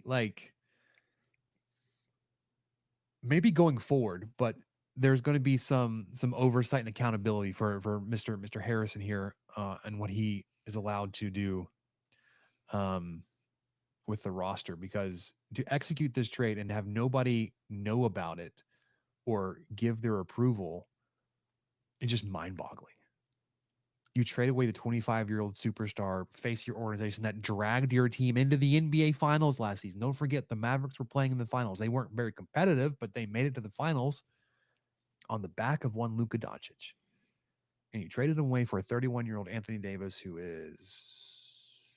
B: like, maybe going forward, but there's going to be some oversight and accountability for Mr. Harrison here, and what he is allowed to do with the roster, because to execute this trade and have nobody know about it or give their approval, it's just mind-boggling. You trade away the 25-year-old superstar, face your organization that dragged your team into the NBA Finals last season. Don't forget, the Mavericks were playing in the finals. They weren't very competitive, but they made it to the finals on the back of one Luka Doncic. And you traded him away for a 31-year-old Anthony Davis who is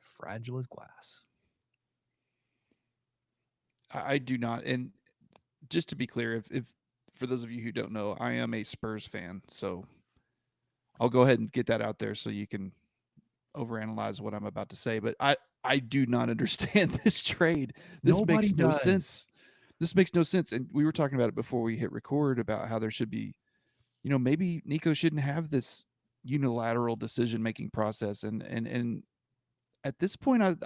B: fragile as glass.
C: I do not. And just to be clear, if for those of you who don't know, I am a Spurs fan, so I'll go ahead and get that out there so you can overanalyze what I'm about to say. But I do not understand this trade. This
B: Nobody
C: makes no
B: does.
C: sense. This makes no sense. And we were talking about it before we hit record about how there should be, maybe Nico shouldn't have this unilateral decision making process. And at this point, I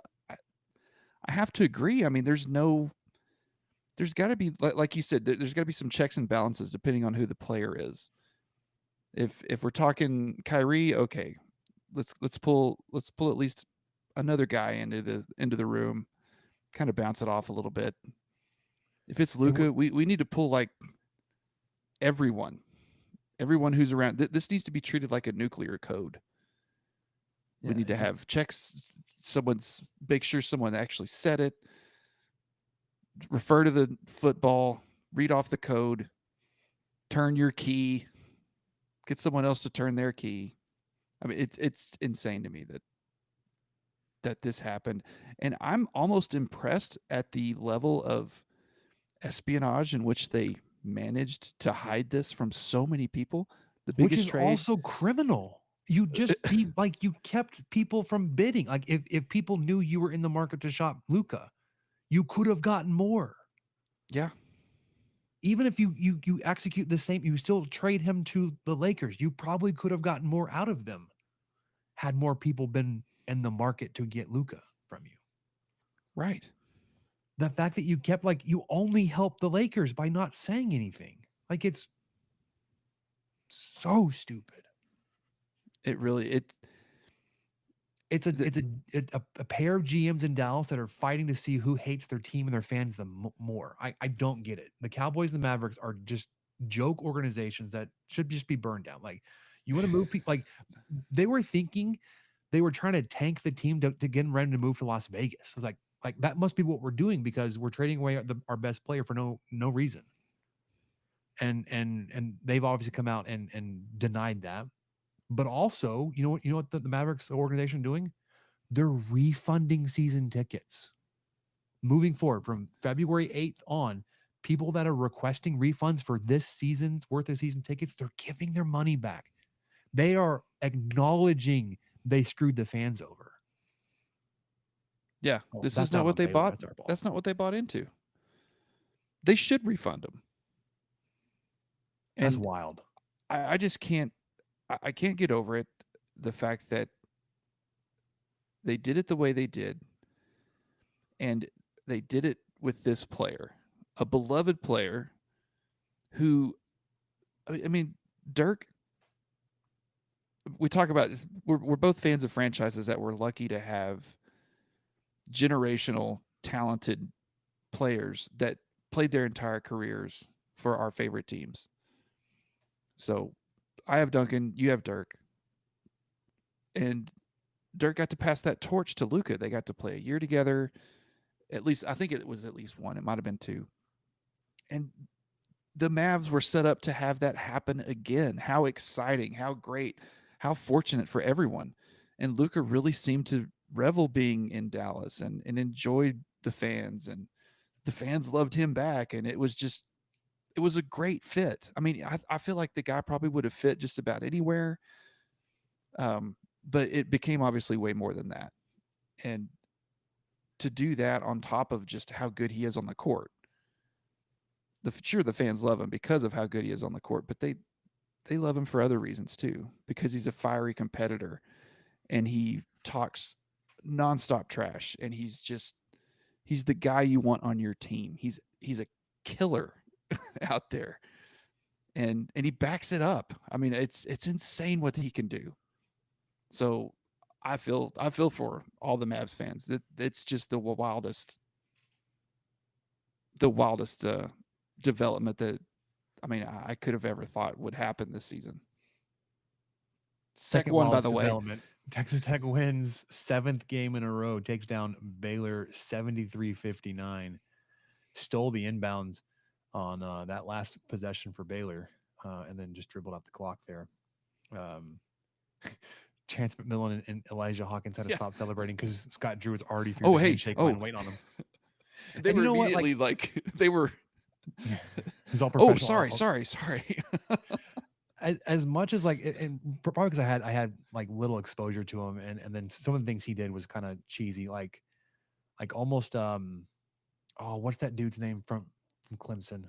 C: have to agree. I mean, there's got to be, like you said, there's got to be some checks and balances depending on who the player is. If we're talking Kyrie, okay, let's pull at least another guy into the room, kind of bounce it off a little bit. If it's Luka, we need to pull like everyone who's around. This needs to be treated like a nuclear code. Yeah, we need to have checks. Make sure someone actually said it. Refer to the football. Read off the code. Turn your key. Get someone else to turn their key. I mean, it's insane to me that this happened, and I'm almost impressed at the level of espionage in which they managed to hide this from so many people. The biggest
B: which is
C: trade,
B: also criminal. You just like you kept people from bidding. Like if people knew you were in the market to shop Luka, you could have gotten more.
C: Yeah.
B: Even if you execute the same, you still trade him to the Lakers. You probably could have gotten more out of them. had more people been in the market to get Luka from you.
C: Right.
B: The fact that you kept like you only helped the Lakers by not saying anything. Like it's so stupid.
C: It really
B: It's a pair of GMs in Dallas that are fighting to see who hates their team and their fans more. I don't get it. The Cowboys and the Mavericks are just joke organizations that should just be burned down. Like you want to move people like they were thinking they were trying to tank the team to get them ready to move to Las Vegas. I was like that must be what we're doing because we're trading away our best player for no reason. And they've obviously come out and denied that. But also, you know what the Mavericks organization are doing? They're refunding season tickets. Moving forward from February 8th on, people that are requesting refunds for this season's worth of season tickets, they're giving their money back. They are acknowledging they screwed the fans over.
C: Yeah,
B: Oh,
C: this
B: that's
C: is not
B: not
C: what
B: on
C: they
B: Baylor,
C: bought.
B: that's our ball.
C: That's not what they bought into. They should refund them.
B: That's
C: And
B: wild.
C: I just can't. I can't get over it. The fact that they did it the way they did, and they did it with this player, a beloved player, who, I mean, Dirk. We talk about we're both fans of franchises that we're lucky to have generational talented players that played their entire careers for our favorite teams. So I have Duncan, you have Dirk. And Dirk got to pass that torch to Luka. They got to play a year together. At least I think it was at least one. It might have been two. And the Mavs were set up to have that happen again. How exciting, how great, how fortunate for everyone. And Luka really seemed to revel being in Dallas and enjoyed the fans, and the fans loved him back. And it was a great fit. I mean, I feel like the guy probably would have fit just about anywhere. But it became obviously way more than that. And to do that on top of just how good he is on the court, the fans love him because of how good he is on the court, but they love him for other reasons too, because he's a fiery competitor and he talks nonstop trash, and he's the guy you want on your team. He's a killer out there, and he backs it up. I mean, it's insane what he can do. So I feel for all the Mavs fans. It's just the wildest development that I could have ever thought would happen this season.
B: Second
C: one, by
B: wildest
C: the way.
B: development. Texas Tech wins 7th game in a row, takes down Baylor 73-59. Stole the inbounds on that last possession for Baylor, and then just dribbled out the clock there. Chance McMillan and Elijah Hawkins had to stop celebrating because Scott Drew was already through the handshake line waiting on him.
C: They
B: And
C: were
B: you know what?
C: immediately like they were.
B: He's all
C: Oh,
B: professional.
C: sorry.
B: As much as like, and probably because I had like little exposure to him, and then some of the things he did was kind of cheesy, like almost what's that dude's name from Clemson?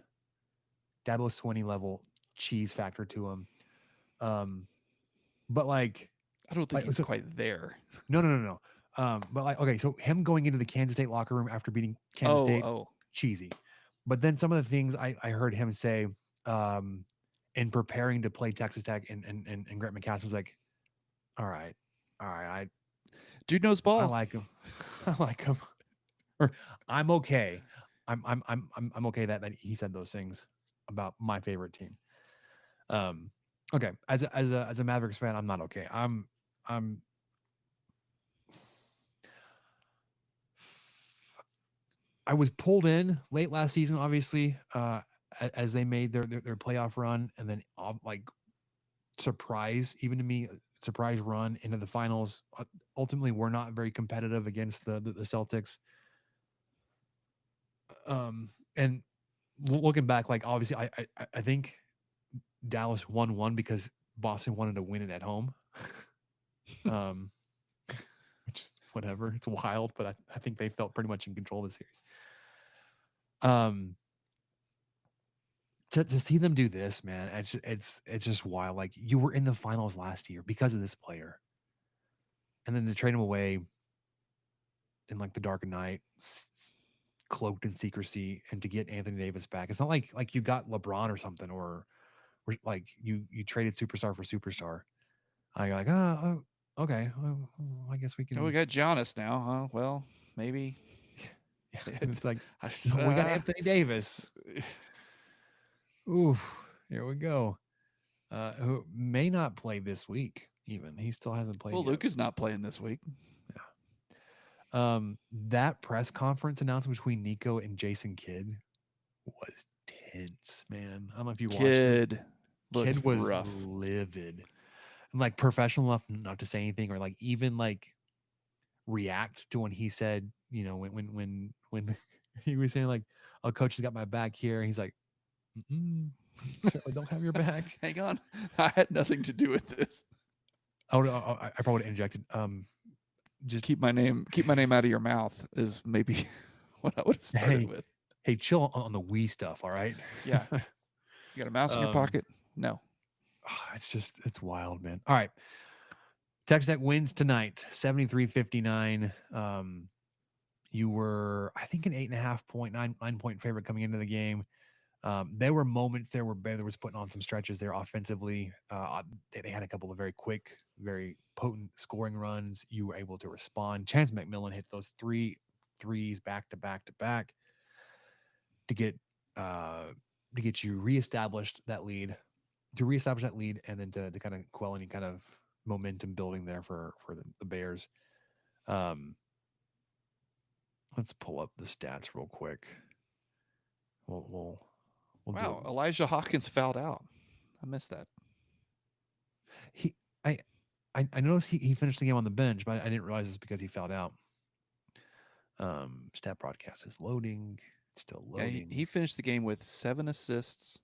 B: Dabo Swinney level cheese factor to him. But like,
C: I don't think he's quite there.
B: No. But like, okay, so him going into the Kansas State locker room after beating Kansas State, cheesy. But then some of the things I heard him say, in preparing to play Texas Tech, and Grant McCaskill's like, all right,
C: dude knows ball.
B: I like him. I like him. Or I'm okay. I'm okay that he said those things about my favorite team. Okay, as a Mavericks fan, I'm not okay. I was pulled in late last season, obviously, as they made their playoff run, and then like surprise, even to me, surprise run into the finals. Ultimately, we're not very competitive against the Celtics. And looking back, like obviously, I think Dallas won because Boston wanted to win it at home. Which, whatever, it's wild, but I think they felt pretty much in control of the series. To see them do this, man, it's just wild. Like, you were in the finals last year because of this player. and then to trade him away in like the dark of night, cloaked in secrecy, and to get Anthony Davis back. It's not like you got LeBron or something, or like you traded superstar for superstar. You're like, okay, well, I guess we
C: Oh, we
B: can.
C: got Giannis now, huh? Well, maybe.
B: It's like
C: I-
B: we got Anthony Davis. Ooh, here we go. Who may not play this week? Even he still hasn't played
C: well,
B: yet.
C: Luke is not playing this week.
B: That press conference announcement between Nico and Jason Kidd was tense, man. I don't know if you watched it.
C: Kid looked
B: Kid was
C: rough.
B: livid and like professional enough not to say anything or like even like react to when he said, you know, when he was saying like, "Oh, coach has got my back here." He's like, certainly don't have your back.
C: Hang on, I had nothing to do with this.
B: I probably would have interjected. Just
C: Keep my name out of your mouth is maybe what I would have started with.
B: Hey, chill on the Wii stuff, all right?
C: Yeah, you got a mouse in your pocket? No.
B: It's wild, man. All right. Texas Tech wins tonight, 73-59. You were, I think, an 8.5 point, 9 point favorite coming into the game. There were moments there where Baylor was putting on some stretches there offensively. They had a couple of very quick, very potent scoring runs. You were able to respond. Chance McMillan hit those 3 threes back to back to back to get you reestablished that lead, and then to kind of quell any kind of momentum building there for the Bears. Let's pull up the stats real quick. We'll
C: Wow,
B: do
C: Elijah Hawkins fouled out. I missed that.
B: he I noticed he finished the game on the bench, but I didn't realize it's because he fouled out. Stat broadcast is loading. It's still loading.
C: Yeah, he finished the game with 7 assists,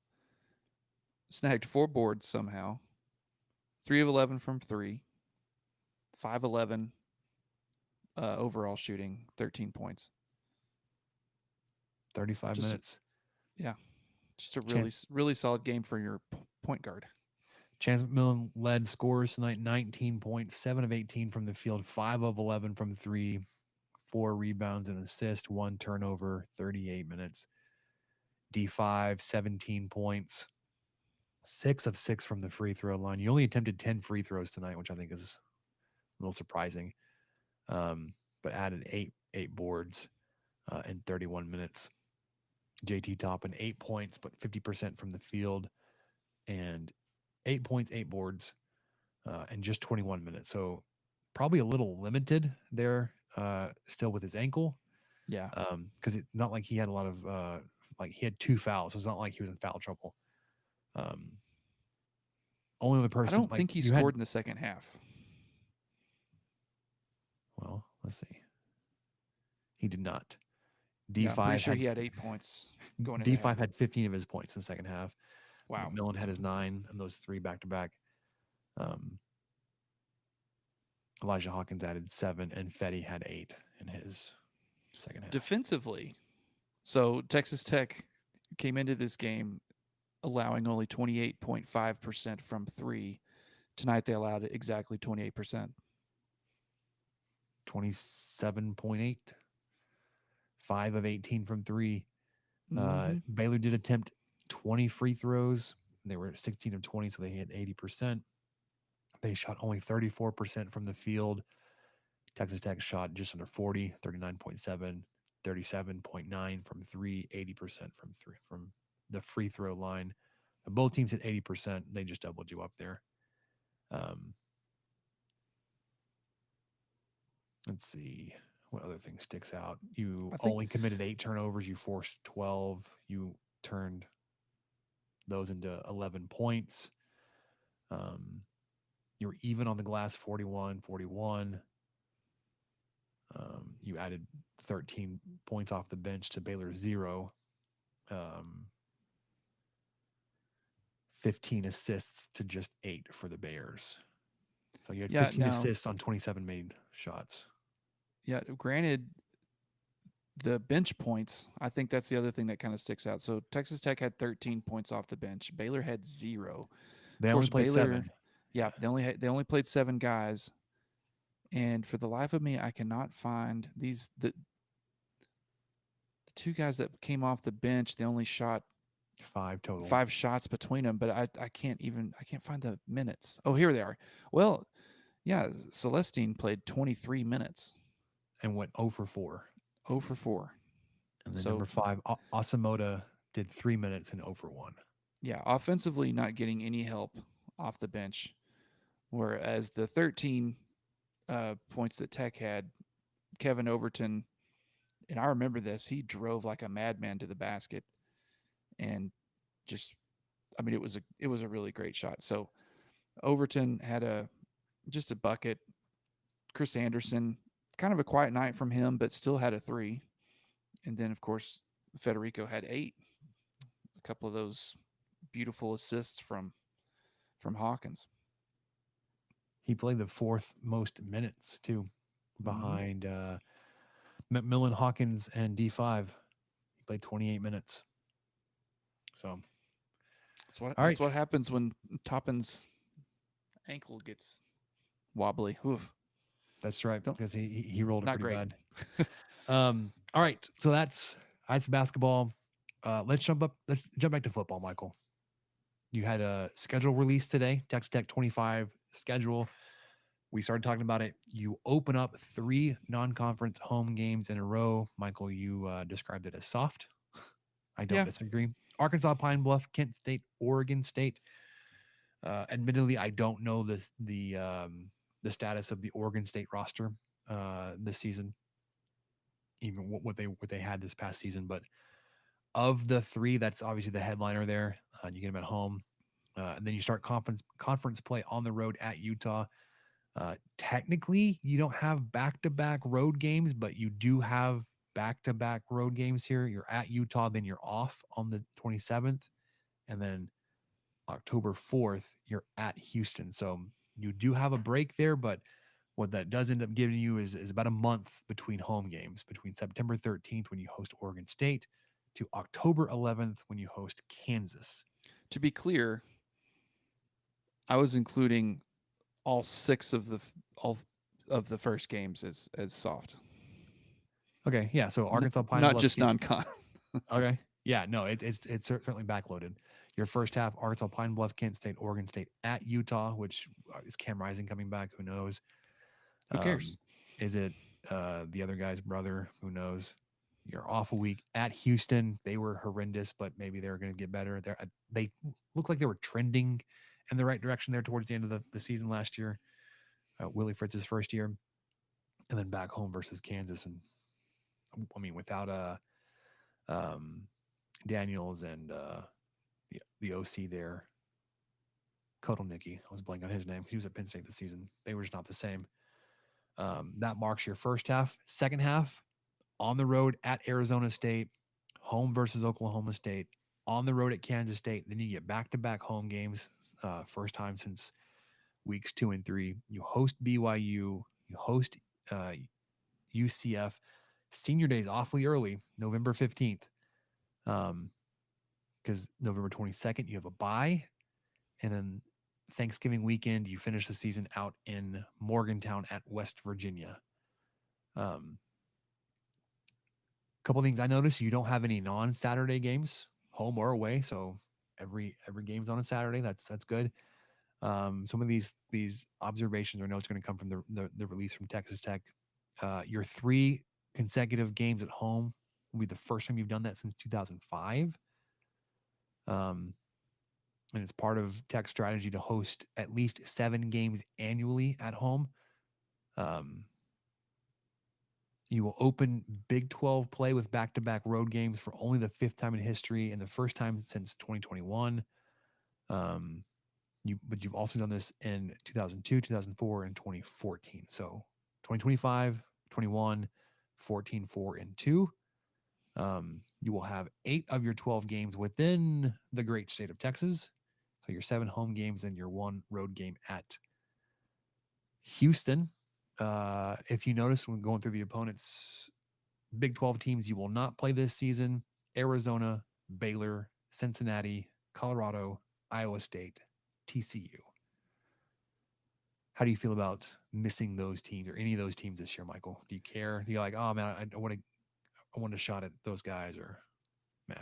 C: snagged 4 boards somehow, 3 of 11 from 3, 5-11 overall shooting, 13 points.
B: 35 minutes.
C: Yeah, just a really solid game for your point guard.
B: Chance McMillan led scorers tonight, 19 points, 7 of 18 from the field, 5 of 11 from 3, 4 rebounds and assist, 1 turnover, 38 minutes. D5, 17 points, 6 of 6 from the free throw line. You only attempted 10 free throws tonight, which I think is a little surprising. But added 8 boards in 31 minutes. JT Toppin, 8 points, but 50% from the field, and 8 points, 8 boards, in just 21 minutes. So probably a little limited there, still with his ankle.
C: Yeah.
B: Because it's not like he had a lot of like he had 2 fouls, so it's not like he was in foul trouble. Only other person
C: I don't think he scored in the second half.
B: Well, let's see. He did not.
C: D5 I'm pretty sure he had 8 points going into
B: D5 had 15 of his points in the second half.
C: Wow.
B: McMillan had his 9 and those 3 back to back. Elijah Hawkins added 7 and Fetty had 8 in his second half.
C: Defensively, so Texas Tech came into this game allowing only 28.5% from 3. Tonight they allowed exactly 28%.
B: 27.8. 5 of 18 from 3. Baylor did attempt 20 free throws. They were 16 of 20, so they hit 80%. They shot only 34% from the field. Texas Tech shot just under 40, 39.7, 37.9 from 3, 80% from the free throw line. Both teams hit 80%. They just doubled you up there. Let's see. What other thing sticks out? You only committed 8 turnovers. You forced 12. You turned those into 11 points. You were even on the glass, 41-41. You added 13 points off the bench to Baylor's 0. 15 assists to just 8 for the Bears. So you had 15 assists on 27 made shots.
C: Yeah, granted, the bench points, I think that's the other thing that kind of sticks out. So Texas Tech had 13 points off the bench. Baylor had 0.
B: They only played 7.
C: Yeah, they only played 7 guys. And for the life of me, I cannot find the two guys that came off the bench. They only shot
B: 5 total.
C: 5 shots between them, but I can't find the minutes. Oh, here they are. Well, yeah, Celestine played 23 minutes,
B: and went 0 for 4.
C: 0 for 4.
B: And then
C: So
B: number 5, Asamoah did 3 minutes and 0 for 1.
C: yeah, offensively not getting any help off the bench, whereas the 13 points that Tech had, Kevin Overton, and I remember this, he drove like a madman to the basket, and just, I mean, it was a really great shot. So Overton had just a bucket. Chris Anderson, kind of a quiet night from him, but still had a 3. And then of course Federico had 8. A couple of those beautiful assists from Hawkins.
B: He played the 4th most minutes too,
C: Mm-hmm.
B: behind McMillan, Hawkins, and D5. He played 28 minutes. So
C: That's what happens when Toppin's ankle gets wobbly. Oof.
B: That's right, because he rolled it
C: Not
B: pretty
C: great.
B: bad. All right, so that's basketball. Let's jump back to football, Michael. You had a schedule release today, Texas Tech 25 schedule. We started talking about it. You open up 3 non-conference home games in a row. Michael, you described it as soft. I don't disagree. Arkansas, Pine Bluff, Kent State, Oregon State. Admittedly, I don't know the status of the Oregon State roster this season, even what they had this past season. But of the 3, that's obviously the headliner there. You get them at home, and then you start conference play on the road at Utah. Technically, you don't have back-to-back road games, but you do have back-to-back road games here. You're at Utah, then you're off on the 27th, and then October 4th, you're at Houston. So you do have a break there, but what that does end up giving you is about a month between home games, between September 13th when you host Oregon State to October 11th when you host Kansas.
C: To be clear, I was including all 6 of the first games as soft.
B: Okay, yeah. So Arkansas, Pine
C: not
B: Bluff,
C: just non-con.
B: Okay, yeah. No, it's certainly backloaded. Your first half: Arkansas, Pine Bluff, Kent State, Oregon State at Utah. Which is Cam Rising coming back? Who knows?
C: Who cares?
B: Is it the other guy's brother? Who knows? You're off a week at Houston. They were horrendous, but maybe they're going to get better. They look like they were trending in the right direction there towards the end of the season last year. Willie Fritz's first year, and then back home versus Kansas. And I mean, without Daniels and the OC there, Kotelnicki. I was blanking on his name. He was at Penn State this season. They were just not the same. That marks your first half. Second half, on the road at Arizona State, home versus Oklahoma State, on the road at Kansas State. Then you get back-to-back home games, first time since weeks 2 and 3. You host BYU, you host UCF. Senior Day is awfully early, November 15th, because November 22nd, you have a bye. And then Thanksgiving weekend, you finish the season out in Morgantown at West Virginia. Couple things I noticed: you don't have any non-Saturday games, home or away. So every game's on a Saturday. That's good. Some of these observations or notes are going to come from the release from Texas Tech. Your 3 consecutive games at home will be the first time you've done that since 2005. And it's part of Tech's strategy to host at least 7 games annually at home. You will open Big 12 play with back-to-back road games for only the 5th time in history and the first time since 2021. But you've also done this in 2002, 2004, and 2014. So 2025, 21, 14, 4, and 2. You will have 8 of your 12 games within the great state of Texas. So your 7 home games and your 1 road game at Houston. If you notice when going through the opponents, Big 12 teams you will not play this season: Arizona, Baylor, Cincinnati, Colorado, Iowa State, TCU. How do you feel about missing those teams or any of those teams this year, Michael? Do you care? Do you like, oh man, I want a shot at those guys, or meh?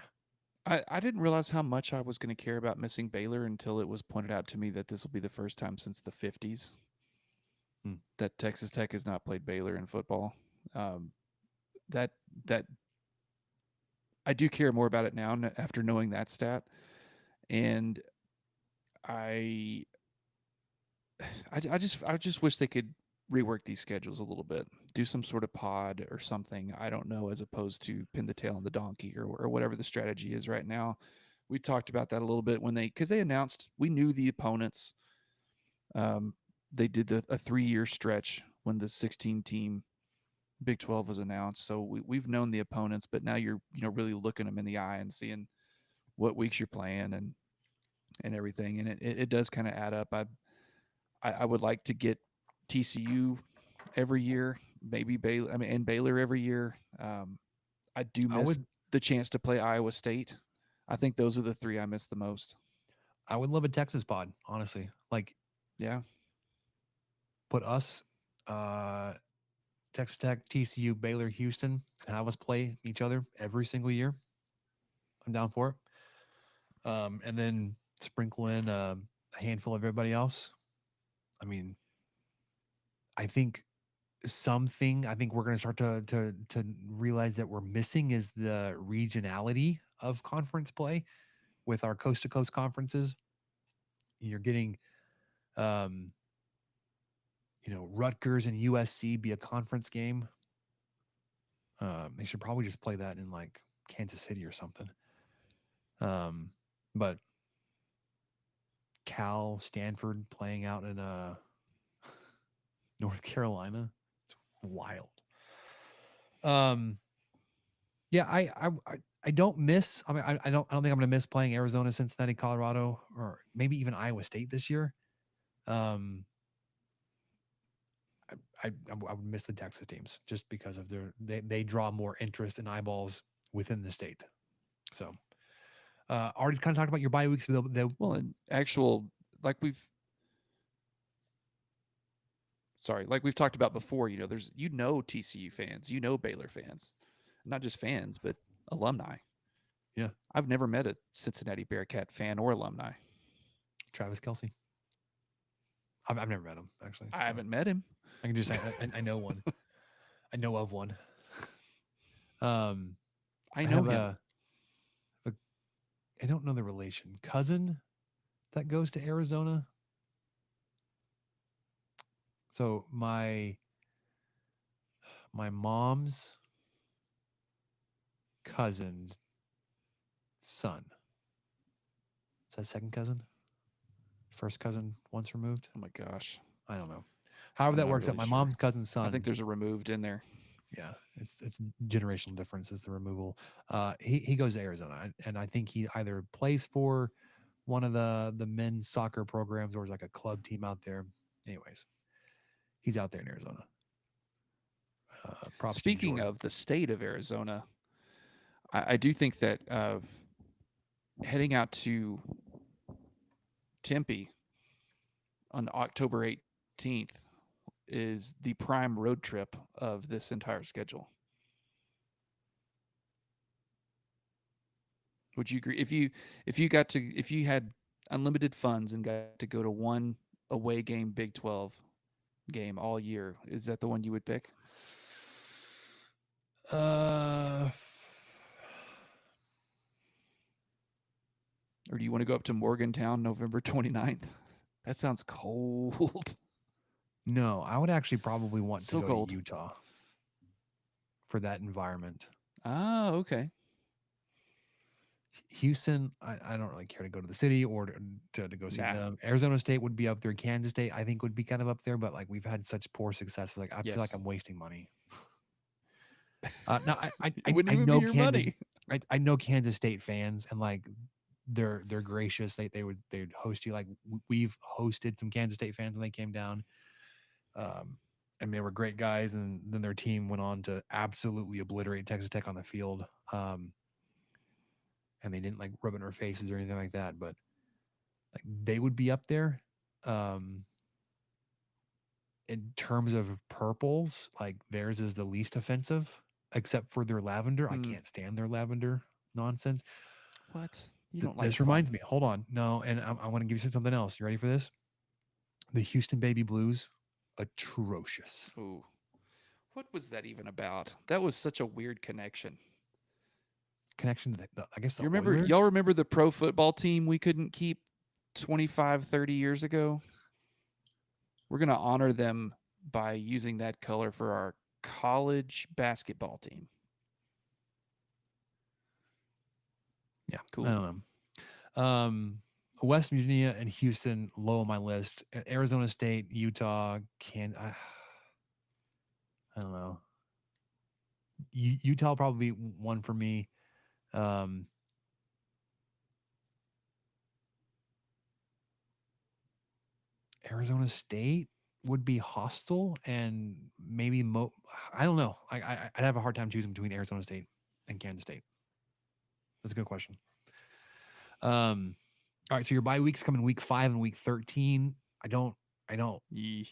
C: I didn't realize how much I was going to care about missing Baylor until it was pointed out to me that this will be the first time since the 50s
B: Hmm.
C: that Texas Tech has not played Baylor in football. Um, that that I do care more about it now after knowing that stat, and I I just wish they could rework these schedules a little bit, do some sort of pod or something. I don't know, as opposed to pin the tail on the donkey or whatever the strategy is right now. We talked about that a little bit when because they announced we knew the opponents. Um, they did a 3-year stretch when the 16 team Big 12 was announced, so we've known the opponents, but now you're really looking them in the eye and seeing what weeks you're playing and everything, and it does kind of add up. I would like to get TCU every year, maybe Baylor. I mean, and Baylor every year. I do
B: I
C: miss
B: would
C: the chance to play Iowa State. I think those are the three I miss the most.
B: I would love a Texas pod, honestly. Like
C: Yeah,
B: put us, uh, Texas Tech, TCU, Baylor, Houston, and have us play each other every single year. I'm down for it. And then sprinkle in a handful of everybody else. I mean, I think I think we're going to start to realize that we're missing is the regionality of conference play with our coast to coast conferences. You're getting, um, Rutgers and USC be a conference game. They should probably just play that in like Kansas City or something. But Cal, Stanford playing out in North Carolina, it's wild. Um, yeah, I don't miss. I mean, I don't think I'm gonna miss playing Arizona, Cincinnati, Colorado, or maybe even Iowa State this year. Um, I would miss the Texas teams just because of they draw more interest and eyeballs within the state. So, already kind of talked about your bye weeks.
C: well, in actual like we've like we've talked about before. There's TCU fans, Baylor fans, not just fans but alumni.
B: Yeah,
C: I've never met a Cincinnati Bearcat fan or alumni.
B: Travis Kelsey. I've never met him actually.
C: I
B: So
C: haven't met him.
B: I can just say I know one. I know of one.
C: I
B: I
C: know
B: have
C: him.
B: I don't know the relation cousin that goes to Arizona. So my mom's cousin's son. Is that second cousin? First cousin once removed?
C: Oh my gosh.
B: I don't know. However
C: I'm
B: that
C: not
B: works out.
C: really
B: My
C: sure.
B: mom's cousin's son.
C: I think there's a removed in there.
B: Yeah, it's generational difference is the removal. He goes to Arizona, and I think he either plays for one of the men's soccer programs or is like a club team out there. Anyways, he's out there in Arizona. Props to
C: Speaking
B: Jordan.
C: of the state of Arizona, I do think that heading out to Tempe on October 18th is the prime road trip of this entire schedule. Would you agree? If you had unlimited funds and got to go to one away game, Big 12 game all year, is that the one you would pick?
B: Uh,
C: Or do you want to go up to Morgantown November 29th? That sounds cold.
B: no, I would actually probably want to
C: So
B: go to
C: cold.
B: Utah for that environment.
C: Ah, okay.
B: Houston, I don't really care to go to the city or to go see
C: Nah.
B: them. Arizona State would be up there. Kansas State, I think, would be kind of up there, but like we've had such poor success. Like I feel like
C: Yes.
B: I'm wasting money. No,
C: It wouldn't
B: I
C: even be
B: know
C: your
B: Kansas.
C: money.
B: I know Kansas State fans, and like they're gracious. They'd host you. Like we've hosted some Kansas State fans when they came down, and they were great guys. And then their team went on to absolutely obliterate Texas Tech on the field. And they didn't like rub it in our faces or anything like that, but like they would be up there. in terms of purples, like theirs is the least offensive, except for their lavender. I
C: Hmm.
B: can't stand their lavender nonsense.
C: What? You don't like
B: This
C: fun?
B: reminds me. Hold on. No, and I want to give you something else. You ready for this? The Houston Baby Blues, atrocious.
C: Ooh. What was that even about? That was such a weird connection.
B: Connection to I guess the
C: You remember, y'all
B: Oilers.
C: remember the pro football team we couldn't keep 25, 30 years ago? We're going to honor them by using that color for our college basketball team.
B: Yeah,
C: Cool.
B: I don't know. West Virginia and Houston low on my list. Arizona State, Utah, I don't know. Utah probably one for me. Um, Arizona State would be hostile, and maybe I don't know. I'd have a hard time choosing between Arizona State and Kansas State. That's a good question. All right, so your bye weeks come in week 5 and week 13. I don't, I don't,
C: Yee.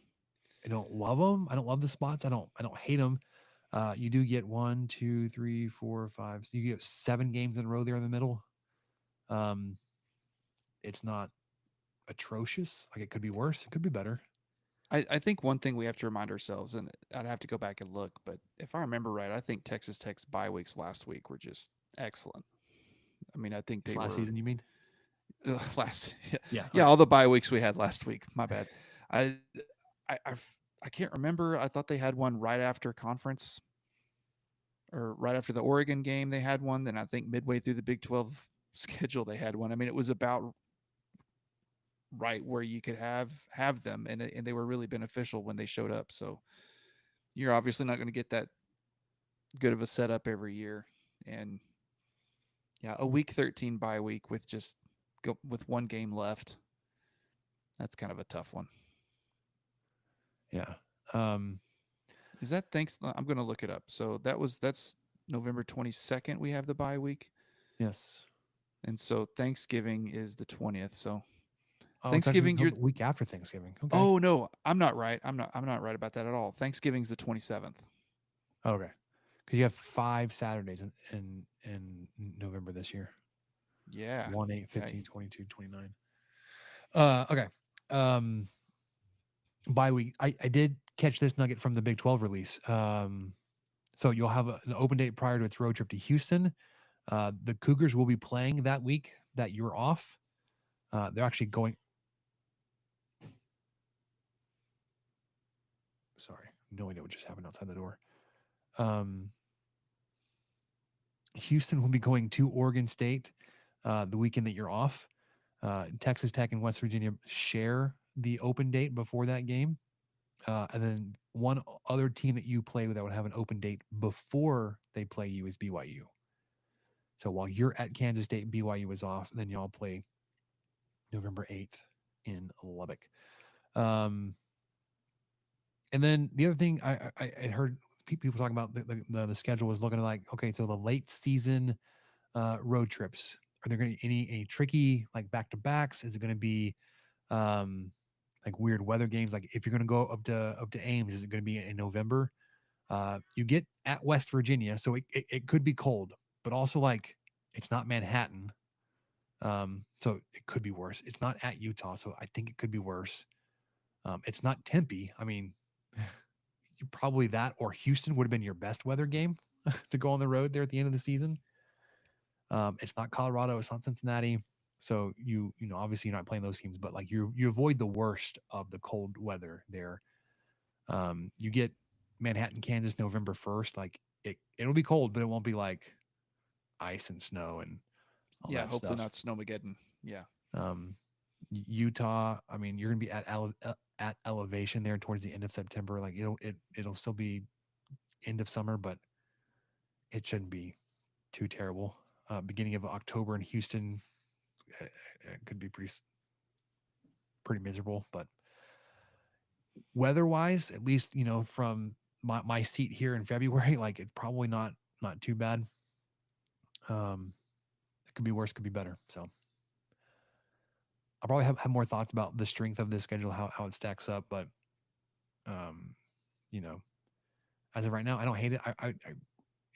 B: I don't love them. I don't love the spots. I don't hate them. You do get 1, 2, 3, 4, 5. So you get 7 games in a row there in the middle. Um, it's not atrocious. Like it could be worse. It could be better.
C: I think one thing we have to remind ourselves, and I'd have to go back and look, but if I remember right, I think Texas Tech's bye weeks last week were just excellent. I mean, I think
B: This
C: they
B: last
C: were
B: season, you mean?
C: last. Yeah,
B: Yeah.
C: yeah,
B: Okay.
C: all the bye weeks we had last week. My bad. I I can't remember. I thought they had one right after conference or right after the Oregon game. They had one. Then I think midway through the Big 12 schedule, they had one. I mean, it was about right where you could have them, and they were really beneficial when they showed up. So you're obviously not going to get that good of a setup every year. And yeah, a week 13 bye week with just go with one game left. That's kind of a tough one.
B: Yeah. Um,
C: Is that thanks? I'm going to look it up. So that's November 22nd. We have the bye week,
B: yes.
C: and so Thanksgiving is the 20th. So
B: Oh, it's actually
C: Thanksgiving,
B: until
C: you're.
B: the week after Thanksgiving. Okay.
C: Oh no, I'm not right. I'm not right about that at all. Thanksgiving's the 27th.
B: Okay. Because you have 5 Saturdays in November this year.
C: Yeah.
B: 1, 8,
C: Yeah.
B: 15, 22, 29. Okay. Um, bye week. I did catch this nugget from the Big 12 release. So you'll have an open date prior to its road trip to Houston. The Cougars will be playing that week that you're off. They're actually going. Sorry, no idea what just happened outside the door. Um, Houston will be going to Oregon State the weekend that you're off. Texas Tech and West Virginia share the open date before that game. And then one other team that you play with that would have an open date before they play you is BYU. So while you're at Kansas State, BYU is off. Then y'all play November 8th in Lubbock. And then the other thing I heard people talking about the schedule was looking like, okay, so the late season road trips, are there going to be any tricky like back to backs? Is it going to be like weird weather games? Like if you're going to go up to Ames, is it going to be in November? You get at West Virginia, so it could be cold, but also like it's not Manhattan, so it could be worse. It's not at Utah, so I think it could be worse. It's not Tempe. I mean, you probably that or Houston would have been your best weather game to go on the road there at the end of the season. It's not Colorado. It's not Cincinnati. So you know obviously you're not playing those teams, but like you avoid the worst of the cold weather there. You get Manhattan, Kansas, November 1st. Like it'll be cold, but it won't be like ice and snow and all
C: Yeah.
B: that
C: Hopefully
B: stuff.
C: not Snowmageddon. Yeah.
B: Utah, I mean, you're gonna be at elevation there towards the end of September. Like it'll still be end of summer, but it shouldn't be too terrible. Beginning of October in Houston, it could be pretty miserable. But weather wise, at least from my seat here in February, like it's probably not too bad. It could be worse, could be better. So I'll probably have more thoughts about the strength of this schedule, how it stacks up. But Um, you know, as of right now, I don't hate it.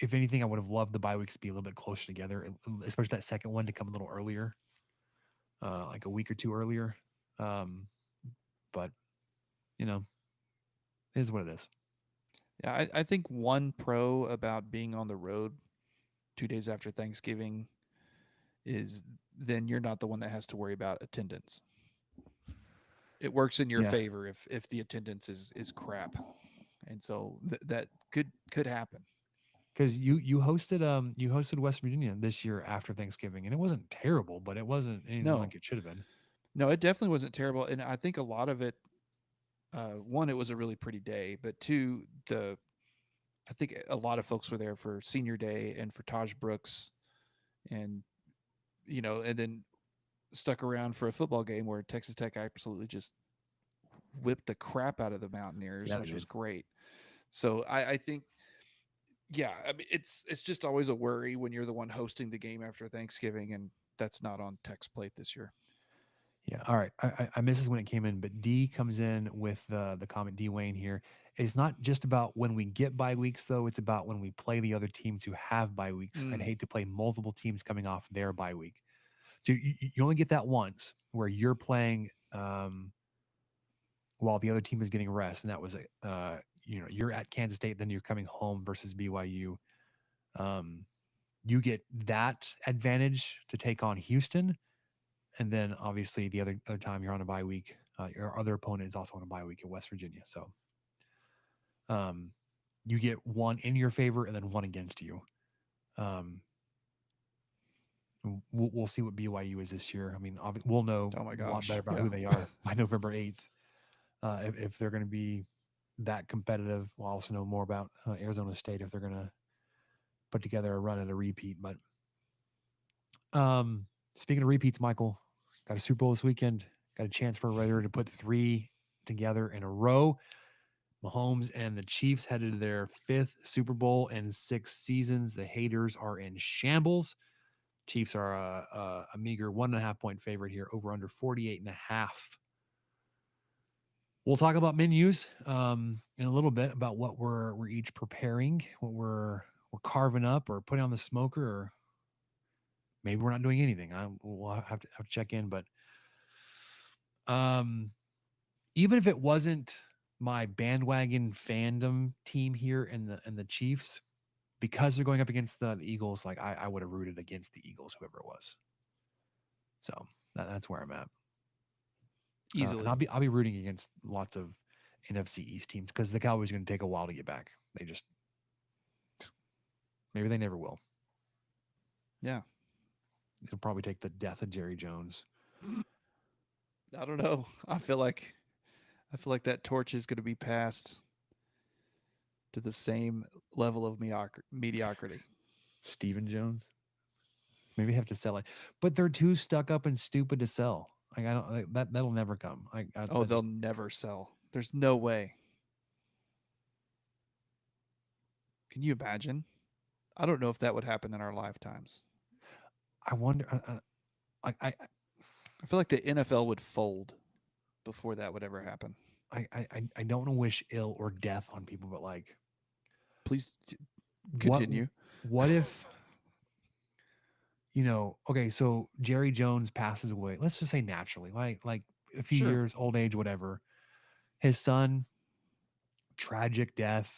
B: If anything, I would have loved the bye weeks to be a little bit closer together, especially that second one to come a little earlier, like a week or two earlier. Um, but you know, it is what it is.
C: Yeah, I think one pro about being on the road 2 days after Thanksgiving is then you're not the one that has to worry about attendance. It works in your
B: Yeah,
C: favor if the attendance is crap, and so that could happen.
B: because you hosted West Virginia this year after Thanksgiving, and it wasn't terrible, but it wasn't anything
C: No,
B: like it should have been.
C: no, it definitely wasn't terrible, and I think a lot of it. One, it was a really pretty day, but two, the I think a lot of folks were there for senior day and for Taj Brooks, and and then stuck around for a football game where Texas Tech absolutely just whipped the crap out of the Mountaineers,
B: Yeah, they
C: which was
B: did.
C: great. So I think, yeah, I mean it's just always a worry when you're the one hosting the game after Thanksgiving, and that's not on Tech's plate this year.
B: Yeah. All right. I missed this when it came in, but D comes in with the comment. D Wayne here. It's not just about when we get bye weeks, though. It's about when we play the other teams who have bye weeks. I'd
C: Mm,
B: hate to play multiple teams coming off their bye week. So you only get that once where you're playing while the other team is getting rest, and that was you're at Kansas State, then you're coming home versus BYU. Um, you get that advantage to take on Houston, and then obviously the other time you're on a bye week, your other opponent is also on a bye week at West Virginia. So um, you get one in your favor and then one against you. Um, we'll see what BYU is this year. I mean, we'll know
C: oh my
B: a lot better
C: gosh,
B: about
C: yeah.
B: who they are by November 8th. If they're going to be that competitive, we'll also know more about Arizona State if they're going to put together a run at a repeat. But speaking of repeats, Michael, got a Super Bowl this weekend. Got a chance for a writer to put three together in a row. Mahomes and the Chiefs headed to their fifth Super Bowl in 6 seasons. The haters are in shambles. Chiefs are a meager 1.5 point favorite here, over under 48.5. We'll talk about menus in a little bit about what we're each preparing, what we're carving up or putting on the smoker, or maybe we're not doing anything. We'll have to check in, but um, even if it wasn't my bandwagon fandom team here and the Chiefs, because they're going up against the Eagles, like I would have rooted against the Eagles, whoever it was. So that's where I'm at. And
C: Easily.
B: I'll be rooting against lots of NFC East teams because the Cowboys are going to take a while to get back. They just maybe they never will.
C: Yeah.
B: It'll probably take the death of Jerry Jones.
C: I don't know. I feel like that torch is going to be passed to the same level of mediocrity.
B: Stephen Jones. Maybe have to sell it, but they're too stuck up and stupid to sell. Like I don't like, that'll never come.
C: Oh,
B: That
C: they'll
B: just
C: never sell. There's no way. Can you imagine? I don't know if that would happen in our lifetimes.
B: I wonder.
C: I feel like the NFL would fold before that would ever happen.
B: I don't want to wish ill or death on people, but like,
C: Please
B: what
C: continue.
B: what if okay, so Jerry Jones passes away. Let's just say naturally, like a few
C: Sure.
B: years, old age, whatever. His son, tragic death,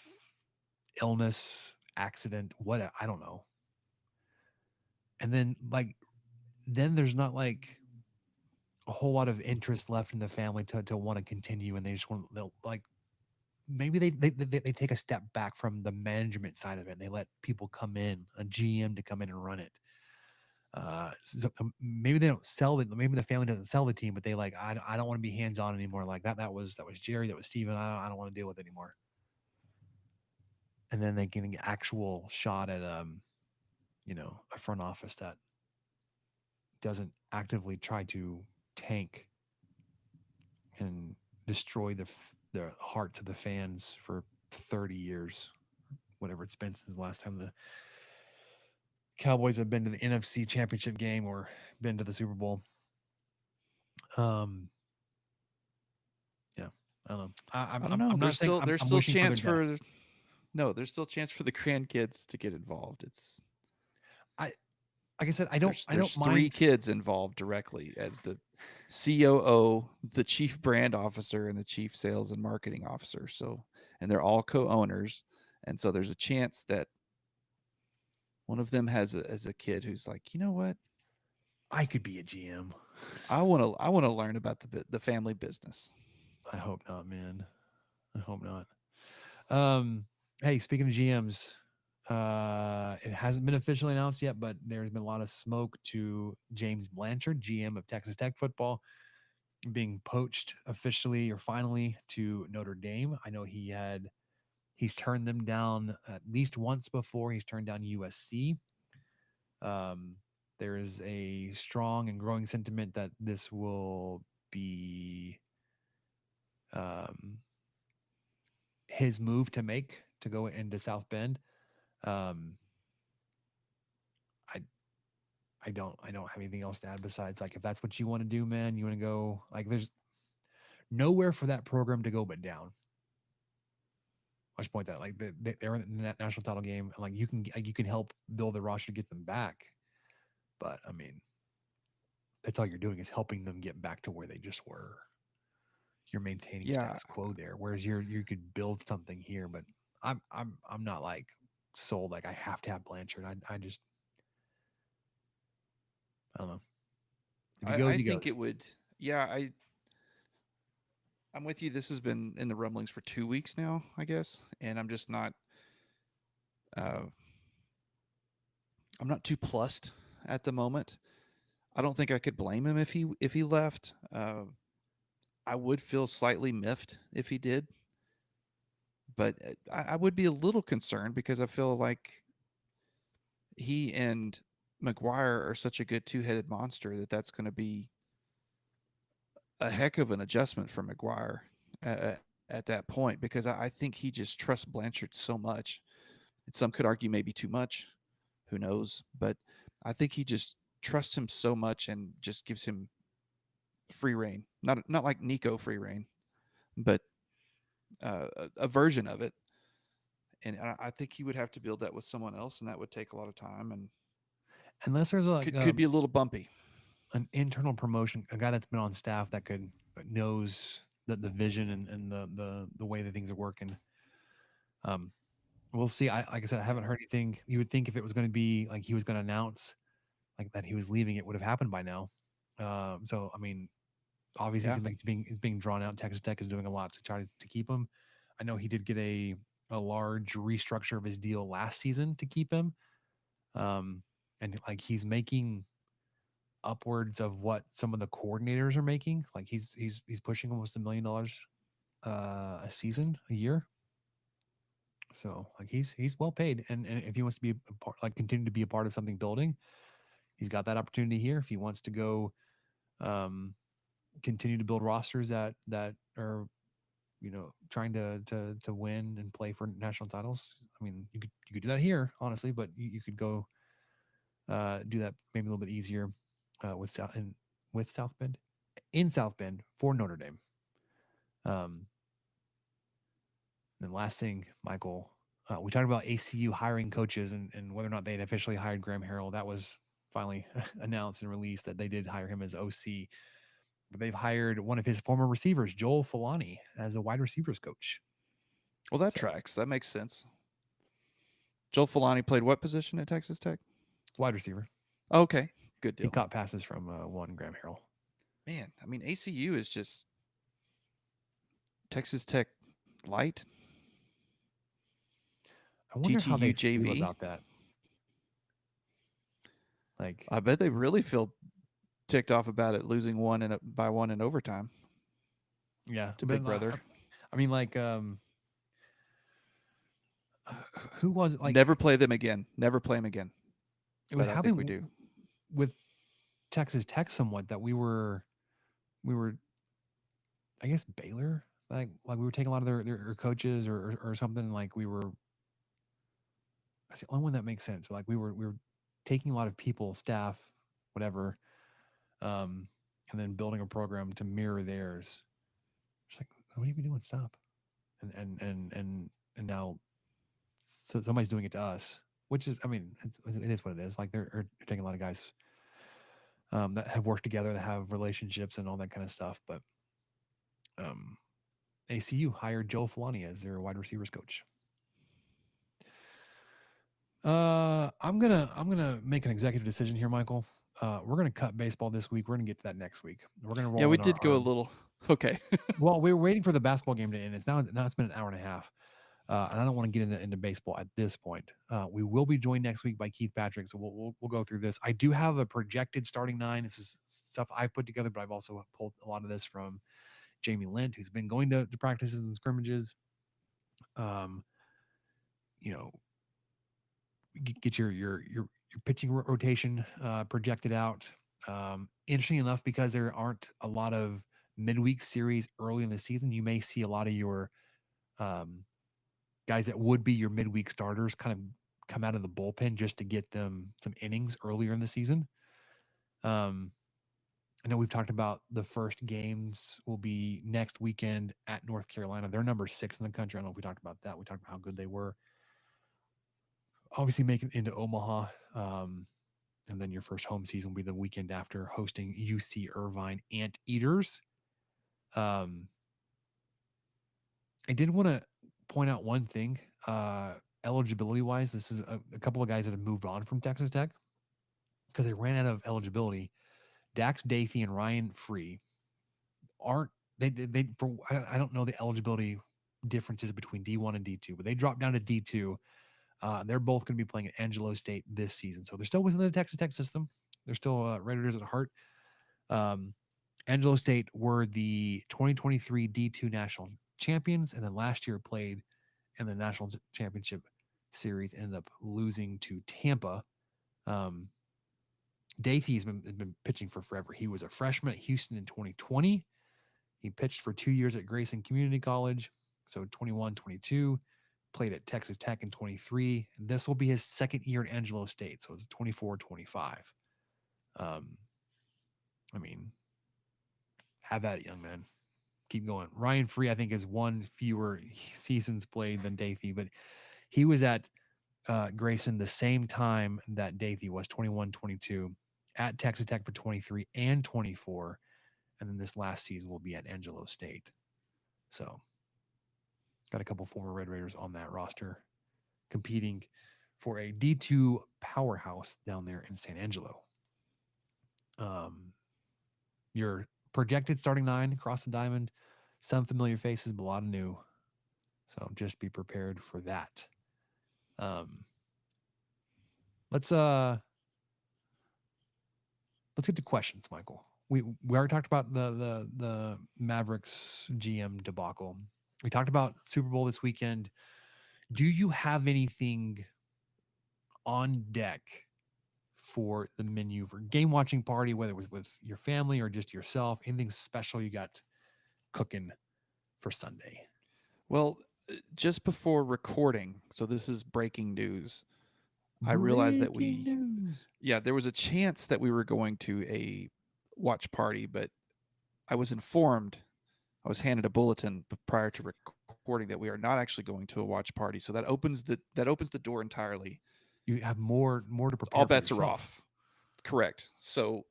B: illness, accident, what I don't know. And then then there's not like a whole lot of interest left in the family to want to continue, and they just want they'll like maybe they take a step back from the management side of it. And they let people come in, a GM to come in and run it. Maybe they don't sell it. Maybe the family doesn't sell the team, but they like I don't want to be hands on anymore. Like that was Jerry, that was Steven. I don't want to deal with it anymore. And then they get an actual shot at a front office that doesn't actively try to tank and destroy the hearts of the fans for 30 years, whatever it's been since the last time the Cowboys have been to the NFC Championship game or been to the Super Bowl. Um, yeah. I don't know.
C: I don't know.
B: I'm not saying
C: There's
B: I'm
C: still
B: wishing for their
C: chance
B: death.
C: for no. There's still chance for the grandkids to get involved. It's
B: I like I said, I
C: there's
B: don't
C: three
B: mind.
C: kids involved directly as the COO, the chief brand officer, and the chief sales and marketing officer. So, and they're all co-owners, and so there's a chance that one of them has a kid who's like, you know what,
B: I could be a GM.
C: I want to learn about the family business.
B: I hope not, man. I hope not. Um, hey, speaking of GMs, it hasn't been officially announced yet, but there's been a lot of smoke to James Blanchard, GM of Texas Tech football, being poached officially or finally to Notre Dame. I know he's turned them down at least once before. He's turned down USC. Um, there is a strong and growing sentiment that this will be um, his move to make to go into South Bend. Um, I I don't have anything else to add besides like if that's what you want to do, man, you want to go like there's nowhere for that program to go but down. I just point that like they're in the national title game and like you can help build the roster to get them back, but I mean that's all you're doing is helping them get back to where they just were. You're maintaining
C: Yeah,
B: status quo there, whereas you could build something here. But I'm not like sold like I have to have Blanchard. I just I don't know. If he goes,
C: I
B: he
C: think
B: goes.
C: it would. Yeah, I'm with you. This has been in the rumblings for 2 weeks now, I guess, and I'm just not. Uh, I'm not too plussed at the moment. I don't think I could blame him if he left. I would feel slightly miffed if he did, but I would be a little concerned because I feel like he and McGuire are such a good two-headed monster that that's going to be a heck of an adjustment for McGuire at that point because I think he just trusts Blanchard so much. And some could argue maybe too much. Who knows? But I think he just trusts him so much and just gives him free reign. Not like Nico free reign, but a version of it. And I think he would have to build that with someone else, and that would take a lot of time and
B: Unless there's like
C: could be a little bumpy.
B: an internal promotion, a guy that's been on staff that could that knows the vision and the way that things are working. Um, we'll see. Like I said, I haven't heard anything. You would think if it was going to be like he was going to announce like that he was leaving, it would have happened by now. So I mean, obviously, it
C: Yeah.
B: seems like it's being drawn out. Texas Tech is doing a lot to try to keep him. I know he did get a large restructure of his deal last season to keep him. And like he's making upwards of what some of the coordinators are making. Like he's pushing almost $1 million a season, a year. So like he's well paid, and if he wants to be a part, like continue to be a part of something building, he's got that opportunity here. If he wants to go, um, continue to build rosters that are trying to win and play for national titles. I mean, you could do that here, honestly, but you could go do that maybe a little bit easier with South Bend in South Bend for Notre Dame. Um, then last thing, Michael, we talked about ACU hiring coaches and whether or not they'd officially hired Graham Harrell. That was finally announced and released that they did hire him as OC. But they've hired one of his former receivers, Joel Filani, as a wide receivers coach.
C: Well, that
B: So,
C: tracks. That makes sense. Joel Filani played what position at Texas Tech?
B: wide receiver.
C: Okay, good
B: He
C: deal.
B: caught passes from one Graham Harrell.
C: Man, I mean ACU is just Texas Tech light.
B: I wonder how
C: TTU
B: they feel
C: JV.
B: about that. Like,
C: I bet they really feel ticked off about it, losing by one in overtime
B: yeah,
C: to
B: but
C: Big Brother.
B: I mean, like, who was it? Like,
C: Never play them again. Never play them again.
B: it was
C: But I think we
B: happening
C: do.
B: with Texas Tech somewhat that we were, I guess Baylor, like we were taking a lot of their coaches or something. Like we were, that's the only one that makes sense. Like we were taking a lot of people, staff, whatever, and then building a program to mirror theirs. It's like what are you doing? Stop. And now so somebody's doing it to us, which is, I mean, it is what it is. Like they're taking a lot of guys that have worked together, that have relationships and all that kind of stuff. But um, ACU hired Joe Filani as their wide receivers coach. I'm gonna make an executive decision here, Michael. We're gonna cut baseball this week. We're gonna get to that next week. We're gonna
C: Yeah,
B: roll
C: we
B: in
C: did go a
B: our
C: little okay.
B: well, we were waiting for the basketball game to end. Now it's been an hour and a half. And I don't want to get into baseball at this point. We will be joined next week by Keith Patrick, so we'll go through this. I do have a projected starting nine. This is stuff I put together, but I've also pulled a lot of this from Jamie Lint, who's been going to practices and scrimmages. You know, get your pitching rotation projected out. Interesting enough, because there aren't a lot of midweek series early in the season, you may see a lot of your um, guys that would be your midweek starters kind of come out of the bullpen just to get them some innings earlier in the season. I know we've talked about the first games will be next weekend at North Carolina. They're number 6 in the country. I don't know if we talked about that. We talked about how good they were. Obviously, making it into Omaha. And then your first home season will be the weekend after, hosting UC Irvine Anteaters. I did want to point out one thing. Eligibility wise, this is a couple of guys that have moved on from Texas Tech because they ran out of eligibility. Dax Dathy and Ryan Free aren't I don't know the eligibility differences between D1 and D2, but they dropped down to D2. They're both going to be playing at Angelo State this season, so they're still within the Texas Tech system. They're still Red Raiders at heart. Angelo State were the 2023 D2 national champions, and then last year played in the national championship series, ended up losing to Tampa. Dathy's been pitching for forever. He was a freshman at Houston in 2020. He pitched for 2 years at Grayson Community College. So 21, 22, played at Texas Tech in 23. And this will be his second year at Angelo State. So it's 24, 25. I mean, have at it, young man. Keep going. Ryan Free, I think, is one fewer seasons played than Dathy, but he was at Grayson the same time that Dathy was, 21, 22, at Texas Tech for 23 and 24. And then this last season will be at Angelo State. So got a couple former Red Raiders on that roster competing for a D2 powerhouse down there in San Angelo. Your projected starting 9 across the diamond, some familiar faces, but a lot of new. So just be prepared for that. Let's get to questions, Michael. We already talked about the Mavericks GM debacle. We talked about Super Bowl this weekend. Do you have anything on deck for the menu for game watching party, whether it was with your family or just yourself? Anything special you got cooking for Sunday?
C: Well, just before recording, so this is breaking news. I realized that there was a chance that we were going to a watch party, but I was informed, I was handed a bulletin prior to recording that we are not actually going to a watch party. So that opens the door entirely.
B: You have more to prepare.
C: All bets are off. Correct. So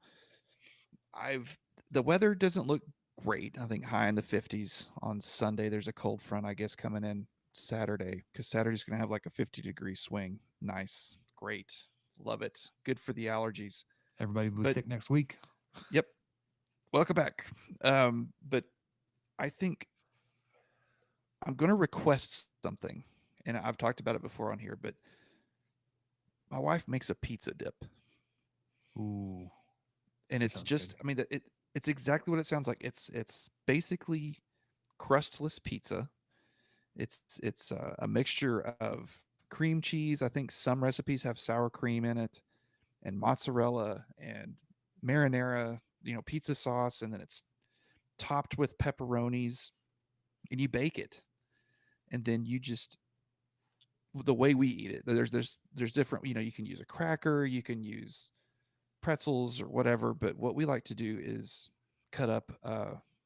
C: the weather doesn't look great. I think high in the 50s on Sunday. There's a cold front, I guess, coming in Saturday, because Saturday's going to have like a 50-degree swing. Nice. Great. Love it. Good for the allergies.
B: Everybody will be sick next week.
C: Yep. Welcome back. But I think I'm going to request something, and I've talked about it before on here, but my wife makes a pizza dip.
B: Ooh.
C: And it's just, good. I mean, it's exactly what it sounds like. It's basically crustless pizza. It's a mixture of cream cheese. I think some recipes have sour cream in it, and mozzarella and marinara, pizza sauce, and then it's topped with pepperonis, and you bake it. And then you just, the way we eat it, there's different, you can use a cracker, you can use pretzels or whatever, but what we like to do is cut up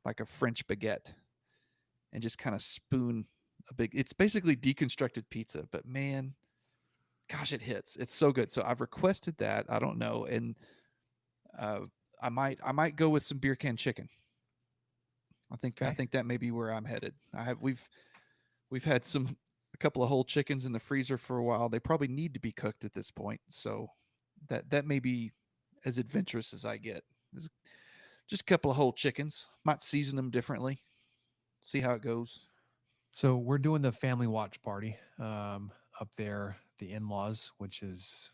C: like a French baguette and just kind of spoon a big. It's basically deconstructed pizza, but man, gosh, it hits. It's so good. So I've requested that. I don't know, and uh, I might go with some beer can chicken. I
B: Okay.
C: think that may be where I'm headed. We've had a couple of whole chickens in the freezer for a while. They probably need to be cooked at this point. So that may be as adventurous as I get. There's just a couple of whole chickens. Might season them differently. See how it goes.
B: So we're doing the family watch party up there, the in-laws, which is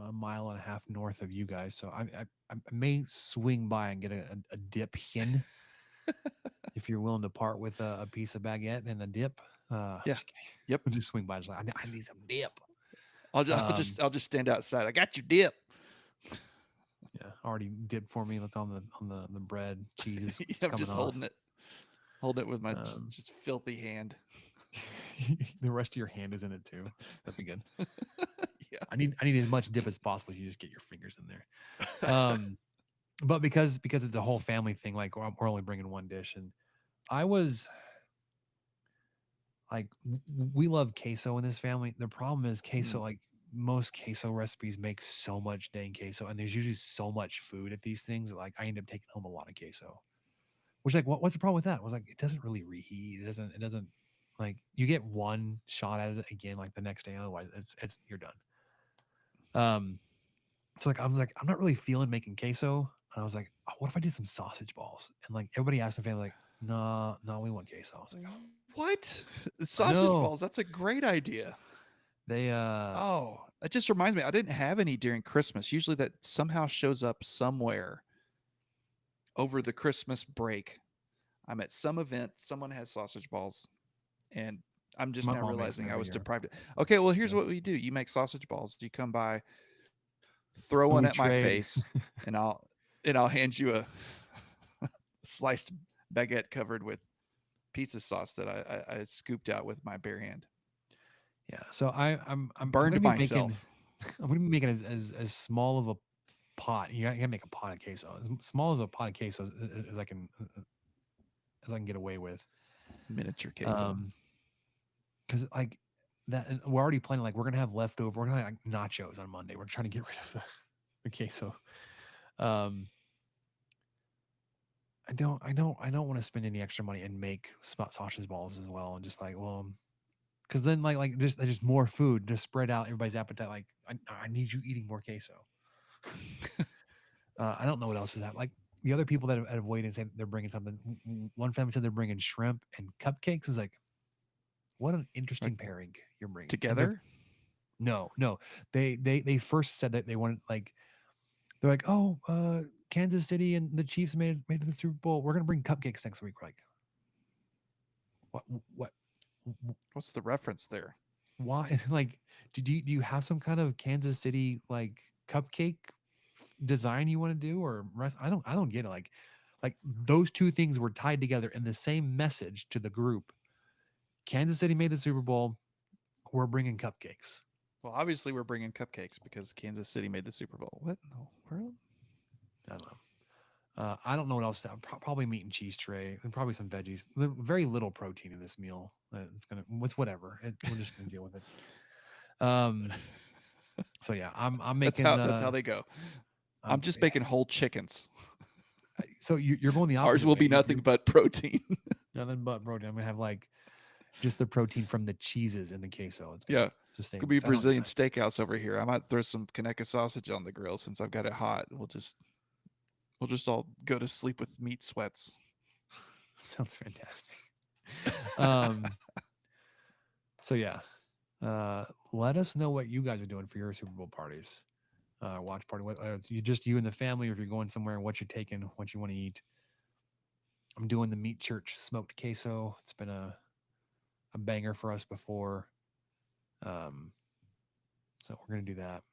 B: a mile and a half north of you guys. So I may swing by and get a dip in if you're willing to part with a piece of baguette and a dip.
C: Yeah.
B: Just kidding.
C: Yep.
B: I'll just swing by. Just like, I need some dip.
C: I'll just stand outside. I got your dip.
B: Yeah, already dipped for me. That's on the bread. Cheese is
C: I'm
B: coming
C: just
B: off.
C: holding it with my
B: Um,
C: just filthy hand.
B: the rest of your hand is in it too. That'd be good.
C: Yeah.
B: I need as much dip as possible. You just get your fingers in there. But because it's a whole family thing, like we're only bringing one dish, and I was like, we love queso in this family. The problem is queso,
C: Mm.
B: like most queso recipes make so much dang queso, and there's usually so much food at these things. That, like I end up taking home a lot of queso. Which like, what's the problem with that? I was like, it doesn't really reheat. It doesn't like you get one shot at it again like the next day. Otherwise, it's you're done. So like I was like, I'm not really feeling making queso. And I was like, oh, what if I did some sausage balls? And like everybody asked the family, like, no, we want queso. I was like, oh,
C: What?
B: I
C: Sausage
B: know.
C: balls. That's a great idea.
B: They
C: Oh, it just reminds me. I didn't have any during Christmas. Usually that somehow shows up somewhere over the Christmas break. I'm at some event, someone has sausage balls, and I'm just
B: my
C: now
B: mom makes them
C: realizing I
B: every
C: was
B: year.
C: deprived. Okay, well, here's
B: Yeah.
C: what we do. You make sausage balls. You come by, throw
B: And
C: one
B: we
C: at my
B: trade.
C: face, and I'll hand you a sliced baguette covered with pizza sauce that I scooped out with my bare hand.
B: Yeah. So I'm gonna
C: Burned
B: be making
C: myself.
B: I'm gonna be making as small of a pot. You gotta make a pot of queso. As small as a pot of queso as as I can get away with.
C: Miniature queso.
B: Because like that, and we're already planning. Like we're gonna have leftover. We're gonna have like nachos on Monday. We're trying to get rid of the queso. Um, I don't want to spend any extra money and make sausage balls as well. And just like, well, because then like just there's just more food to spread out everybody's appetite. Like I need you eating more queso. I don't know what else is that. Like the other people that have waited and said they're bringing something. One family said they're bringing shrimp and cupcakes. Is like, what an
C: Like,
B: interesting pairing you're bringing. And they're
C: together?
B: no. They first said that they wanted like they're like, oh, Kansas City and the Chiefs made it to the Super Bowl. We're gonna bring cupcakes next week. We're like, what what
C: What's the reference there?
B: why? Like, do you have some kind of Kansas City like cupcake design you want to do or I don't get it. Like those two things were tied together in the same message to the group. Kansas City made the Super Bowl. We're bringing cupcakes.
C: Well, obviously we're bringing cupcakes because Kansas City made the Super Bowl. What in the world?
B: I don't know. I don't know what else. Probably meat and cheese tray and probably some veggies. Very little protein in this meal. It's whatever. We're just gonna deal with it. So yeah, I'm making.
C: That's how they go. I'm just
B: Yeah.
C: making whole chickens.
B: So you're going the
C: Ours
B: opposite
C: will
B: way.
C: be nothing but protein.
B: Nothing but protein. I'm gonna have like just the protein from the cheeses in the queso. It's gonna
C: Yeah.
B: sustain
C: Could
B: me.
C: be
B: 'Cause I don't.
C: Brazilian steakhouse over here. I might throw some Kaneka sausage on the grill since I've got it hot. We'll just all go to sleep with meat sweats.
B: Sounds fantastic. Um. So yeah. Let us know what you guys are doing for your Super Bowl parties. Watch party. What it's you and the family, or if you're going somewhere, what you're taking, what you want to eat. I'm doing the Meat Church smoked queso. It's been a banger for us before. So we're gonna do that.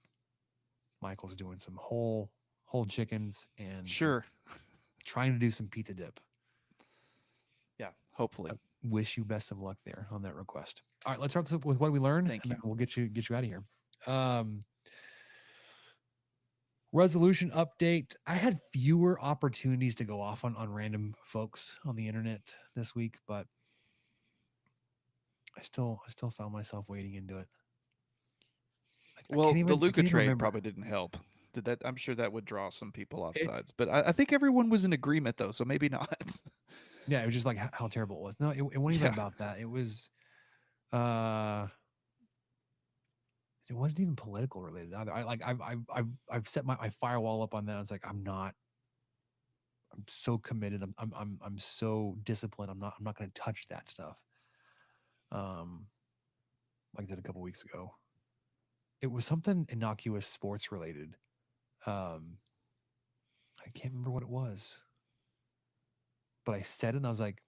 B: Michael's doing some whole chickens and
C: Sure.
B: trying to do some pizza dip.
C: Yeah, hopefully.
B: Wish you best of luck there on that request. All right, let's start this up with what we learned,
C: Thank
B: and
C: you.
B: then we'll get you out of here. Resolution update. I had fewer opportunities to go off on random folks on the internet this week, but I still found myself wading into it. I
C: Well,
B: can't
C: the
B: even I
C: Luca
B: can't even
C: trade
B: remember
C: probably didn't help. Did that? I'm sure that would draw some people off
B: it.
C: sides, but I think everyone was in agreement though, so maybe not.
B: Yeah, it was just like how terrible it was. No, it wasn't even
C: Yeah.
B: about that. Uh it wasn't even political related either. I've set my firewall up on that. I was like, I'm so committed. I'm so disciplined. I'm not going to touch that stuff. Um, like I did a couple weeks ago. It was something innocuous sports related. Um, I can't remember what it was, but I said it and I was like,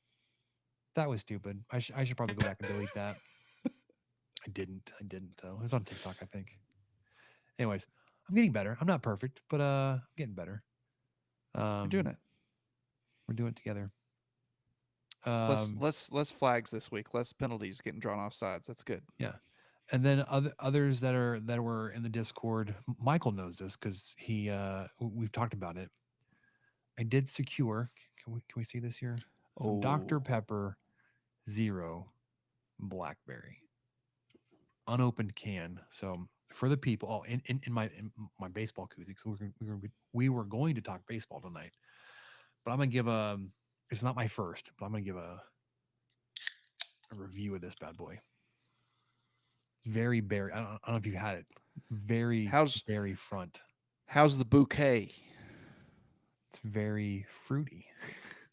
B: that was stupid. I should probably go back and delete that. I didn't though. It was on TikTok, I think. Anyways, I'm getting better. I'm not perfect, but I'm getting better.
C: You're doing
B: Um,
C: it.
B: we're doing it together.
C: Less
B: Um,
C: less less flags this week. Less penalties getting drawn off sides. That's good.
B: yeah. And then others that were in the Discord, Michael knows this because we've talked about it. I did secure. Can we see this here? Some Dr.
C: Oh,
B: Pepper Zero Blackberry unopened can. So for the people, in my baseball koozie, so we were going to talk baseball tonight, but I'm gonna give a. It's not my first, but I'm gonna give a review of this bad boy. It's very berry. I don't know if you've had it. Very
C: how's
B: berry front.
C: how's the bouquet?
B: It's very fruity.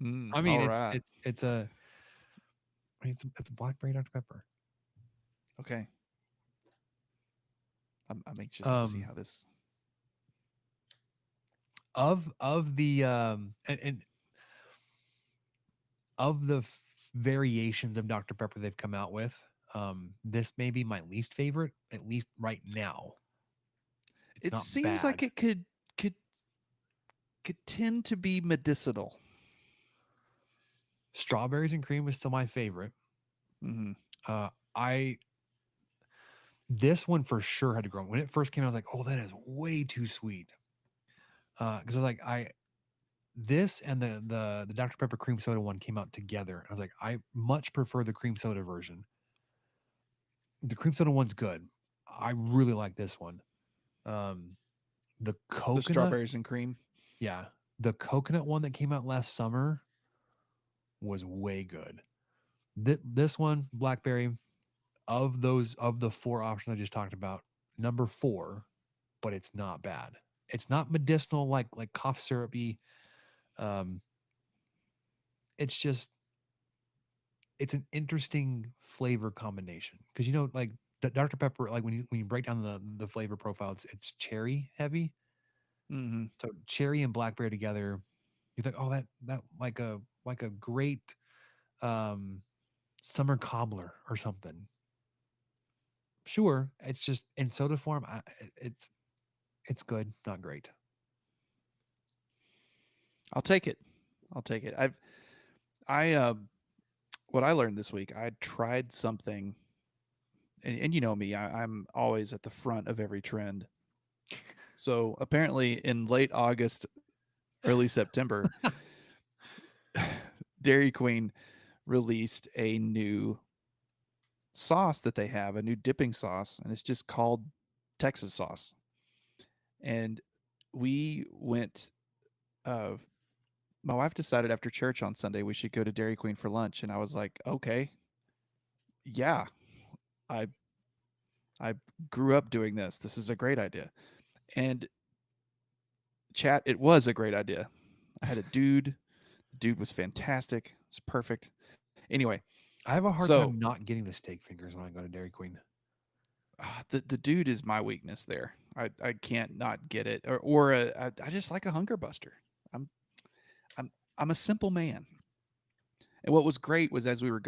B: I mean,
C: All
B: it's
C: right.
B: it's it's a it's a blackberry Dr Pepper.
C: Okay. I'm anxious to see
B: Um,
C: how this.
B: of the and of the variations of Dr Pepper they've come out with, this may be my least favorite, at least right now. It's
C: It
B: not
C: seems like
B: bad.
C: it could could tend to be medicinal.
B: Strawberries and cream is still my favorite.
C: Hmm.
B: I This one for sure had to grow. When it first came out, I was like, oh, that is way too sweet. Because I this and the Dr. Pepper cream soda one came out together. I was like, I much prefer the cream soda version. The cream soda one's good. I really like this one. Um, the
C: The
B: coconut,
C: strawberries and cream.
B: yeah, the coconut one that came out last summer was way good. This one, blackberry, of the four options I just talked about, number four, but it's not bad. It's not medicinal like cough syrupy. Um, it's just it's an interesting flavor combination because like Dr Pepper, like when you break down the flavor profile, it's cherry heavy.
C: Hmm.
B: So cherry and blackberry together, you think, oh, that like a great um summer cobbler or something. Sure, it's just in soda form. It's good, not great.
C: I'll take it. I'll take it. I what I learned this week. I tried something, and you know me. I'm always at the front of every trend. So apparently, in late August, early September, Dairy Queen released a new sauce that they have, a new dipping sauce, and it's just called Texas sauce. And we went. Uh, my wife decided after church on Sunday we should go to Dairy Queen for lunch, and I was like, okay, yeah, I I grew up doing this. This is a great idea. And chat, it was a great idea. I had a dude. The dude was fantastic. It's perfect. Anyway,
B: I have a hard
C: so
B: time not getting the steak fingers when I go to Dairy Queen.
C: the dude is my weakness there. I can't not get it, or I just like a hunger buster. I'm I'm I'm a simple man. And what was great was as we were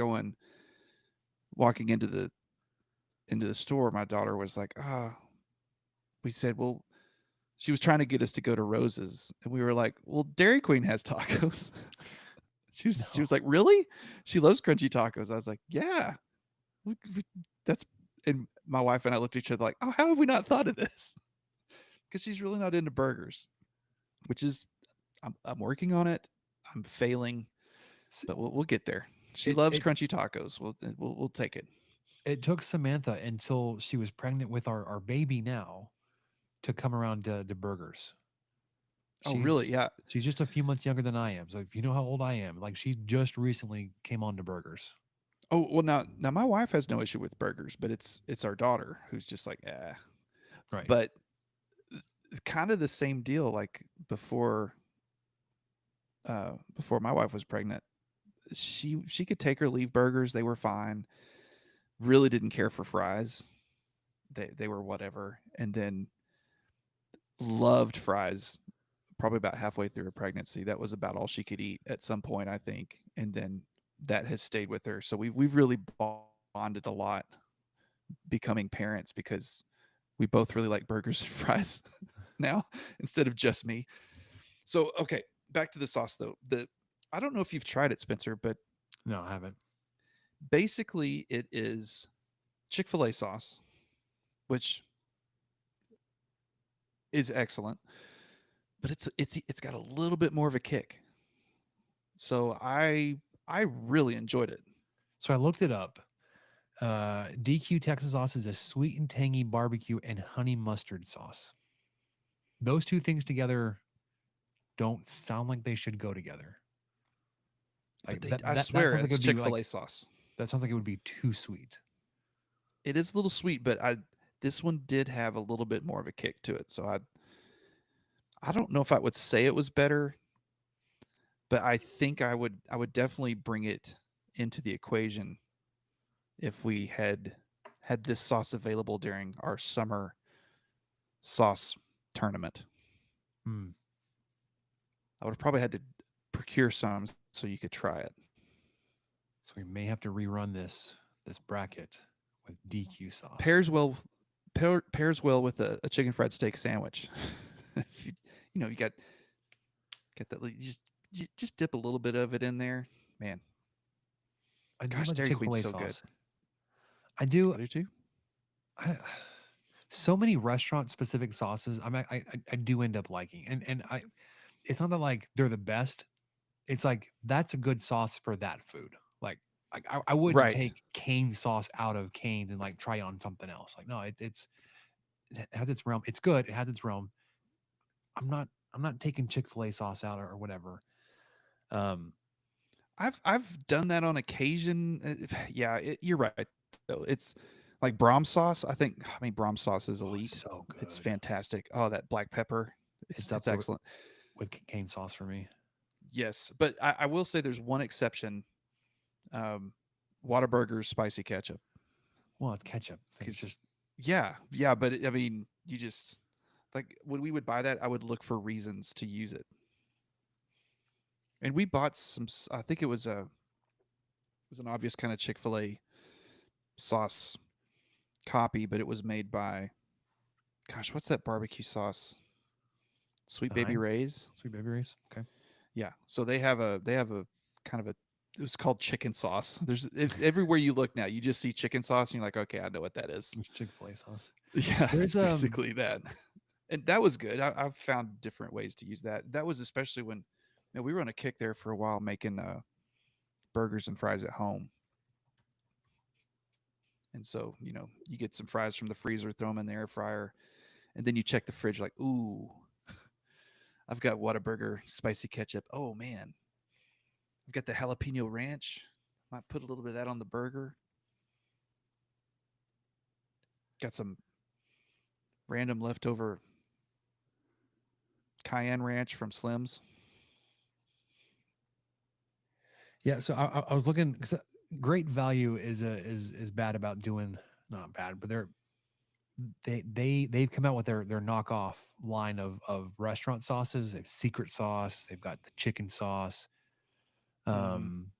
C: walking into the store, my daughter was like, we said, well, she was trying to get us to go to Rose's, and we were like, well, Dairy Queen has tacos. She
B: No,
C: was like, really? She loves crunchy tacos. I was like, yeah, that's. And my wife and I looked at each other like, oh, how have we not thought of this? Because she's really not into burgers, which is I'm working on it. I'm failing,
B: S-
C: but we'll get there. She
B: it
C: loves
B: it
C: crunchy tacos. We'll take it.
B: It took Samantha until she was pregnant with our baby now to come around to burgers.
C: Oh, really?
B: She's
C: Yeah.
B: she's just a few months younger than I am. So if you know how old I am, like she just recently came on to burgers.
C: Oh, well, now my wife has no issue with burgers, but it's our daughter who's just like,
B: Right.
C: But kind of the same deal. Like before my wife was pregnant, she could take or leave burgers. They were fine. Really didn't care for fries. They were whatever. And then loved fries probably about halfway through her pregnancy. That was about all she could eat at some point, I think. And then that has stayed with her. So we've really bonded a lot becoming parents because we both really like burgers and fries now instead of just me. So okay, back to the sauce though. The I don't know if you've tried it, Spencer, but
B: No, I haven't.
C: basically it is Chick-fil-A sauce, which is excellent, but it's got a little bit more of a kick. So I really enjoyed it.
B: So I looked it up. DQ Texas sauce is a sweet and tangy barbecue and honey mustard sauce. Those two things together don't sound like they should go together.
C: But
B: Like
C: they
B: that
C: I
B: that that
C: swear
B: sounds like it
C: it's
B: would be like
C: Chick-fil-A sauce.
B: that sounds like it would be too sweet.
C: It is a little sweet, but I this one did have a little bit more of a kick to it. So I don't know if I would say it was better, but I think I would definitely bring it into the equation if we had this sauce available during our summer sauce tournament.
B: Hmm.
C: I would have probably had to procure some so you could try it.
B: So we may have to rerun this bracket with DQ sauce.
C: Pairs well pairs well with a chicken fried steak sandwich. If you get that you just dip a little bit of it in there. Man,
B: I do
C: gosh,
B: like
C: Dairy Queen's
B: Chick-fil-A
C: so good.
B: sauce. I do.
C: I do too.
B: I, so many restaurant specific sauces. I do end up liking, and I. It's not that like they're the best. It's like that's a good sauce for that food. I wouldn't
C: Right.
B: take cane sauce out of canes and like try it on something else. Like no, it has its realm. It's good. It has its realm. I'm not taking Chick-fil-A sauce out or whatever. Um,
C: I've done that on occasion. Yeah, you're right though. It's like Brahms sauce. I mean Brahms sauce is
B: oh,
C: elite.
B: it's so
C: It's
B: good.
C: fantastic. Oh, that black pepper. It's
B: It's
C: it's
B: up there
C: excellent.
B: with cane sauce for me.
C: Yes, but I will say there's one exception. Um, Whataburger's spicy ketchup.
B: Well, it's ketchup. It's
C: Because
B: just
C: yeah, but I mean, you just like when we would buy that, I would look for reasons to use it. And we bought some. I think it was an obvious kind of Chick-fil-A sauce copy, but it was made by, gosh, what's that barbecue sauce? Sweet
B: the
C: Baby
B: Heinz
C: Ray's.
B: sweet baby rays. Okay.
C: Yeah. So they have a kind of a it was called chicken sauce. Everywhere you look now, you just see chicken sauce and you're like, okay, I know what that is.
B: It's Chick-fil-A sauce.
C: Yeah, it's
B: There's
C: basically that. And that was good. I've found different ways to use that. That was especially when we were on a kick there for a while making burgers and fries at home. And so, you get some fries from the freezer, throw them in the air fryer, and then you check the fridge like, ooh, I've got Whataburger spicy ketchup. Oh man, I've got the jalapeno ranch. Might put a little bit of that on the burger. Got some random leftover cayenne ranch from Slim's.
B: Yeah, so I was looking. 'Cause great value is bad about doing not bad, but they've come out with their knockoff line of restaurant sauces. They've secret sauce. They've got the chicken sauce,
C: Mm-hmm.
B: um,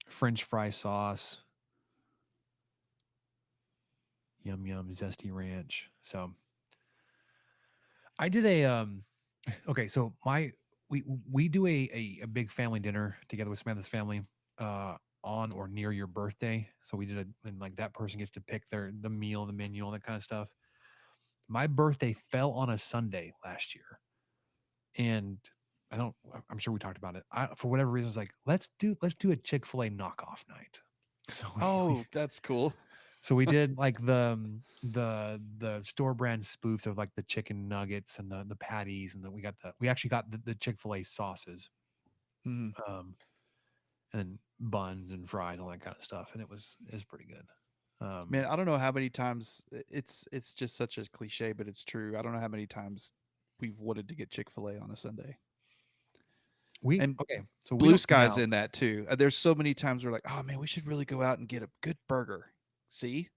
B: French fry sauce, yum yum, zesty ranch. So I did a okay. So we do a big family dinner together with Samantha's family on or near your birthday. So we did and like that person gets to pick the meal, the menu, all that kind of stuff. My birthday fell on a Sunday last year, and I'm sure we talked about it. For whatever reason, I was like, let's do a Chick-fil-A knockoff night. So
C: that's cool.
B: so we did like the store brand spoofs of like the chicken nuggets and the patties, and then we actually got the Chick-fil-A sauces,
C: Mhm.
B: and then buns and fries, all that kind of stuff, and it was pretty good.
C: Man, I don't know how many times it's just such a cliche, but it's true. I don't know how many times we've wanted to get Chick-fil-A on a Sunday. And
B: So we
C: Blue
B: don't eat
C: Sky's
B: out.
C: in that too. There's so many times we're like, oh man, we should really go out and get a good burger. See,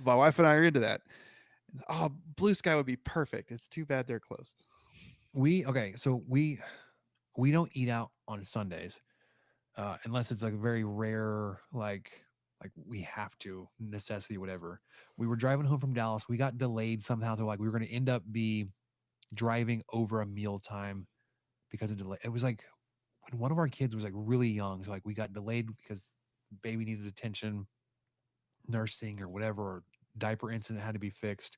C: my wife and I are into that. Oh, Blue Sky would be perfect. It's too bad they're closed.
B: So we don't eat out on Sundays, unless it's like very rare, like we have to, necessity, whatever. We were driving home from Dallas. We got delayed somehow. So like we were going to end up driving over a meal time because of delay. It was like when one of our kids was like really young. So like we got delayed because baby needed attention, nursing or whatever, or diaper incident had to be fixed.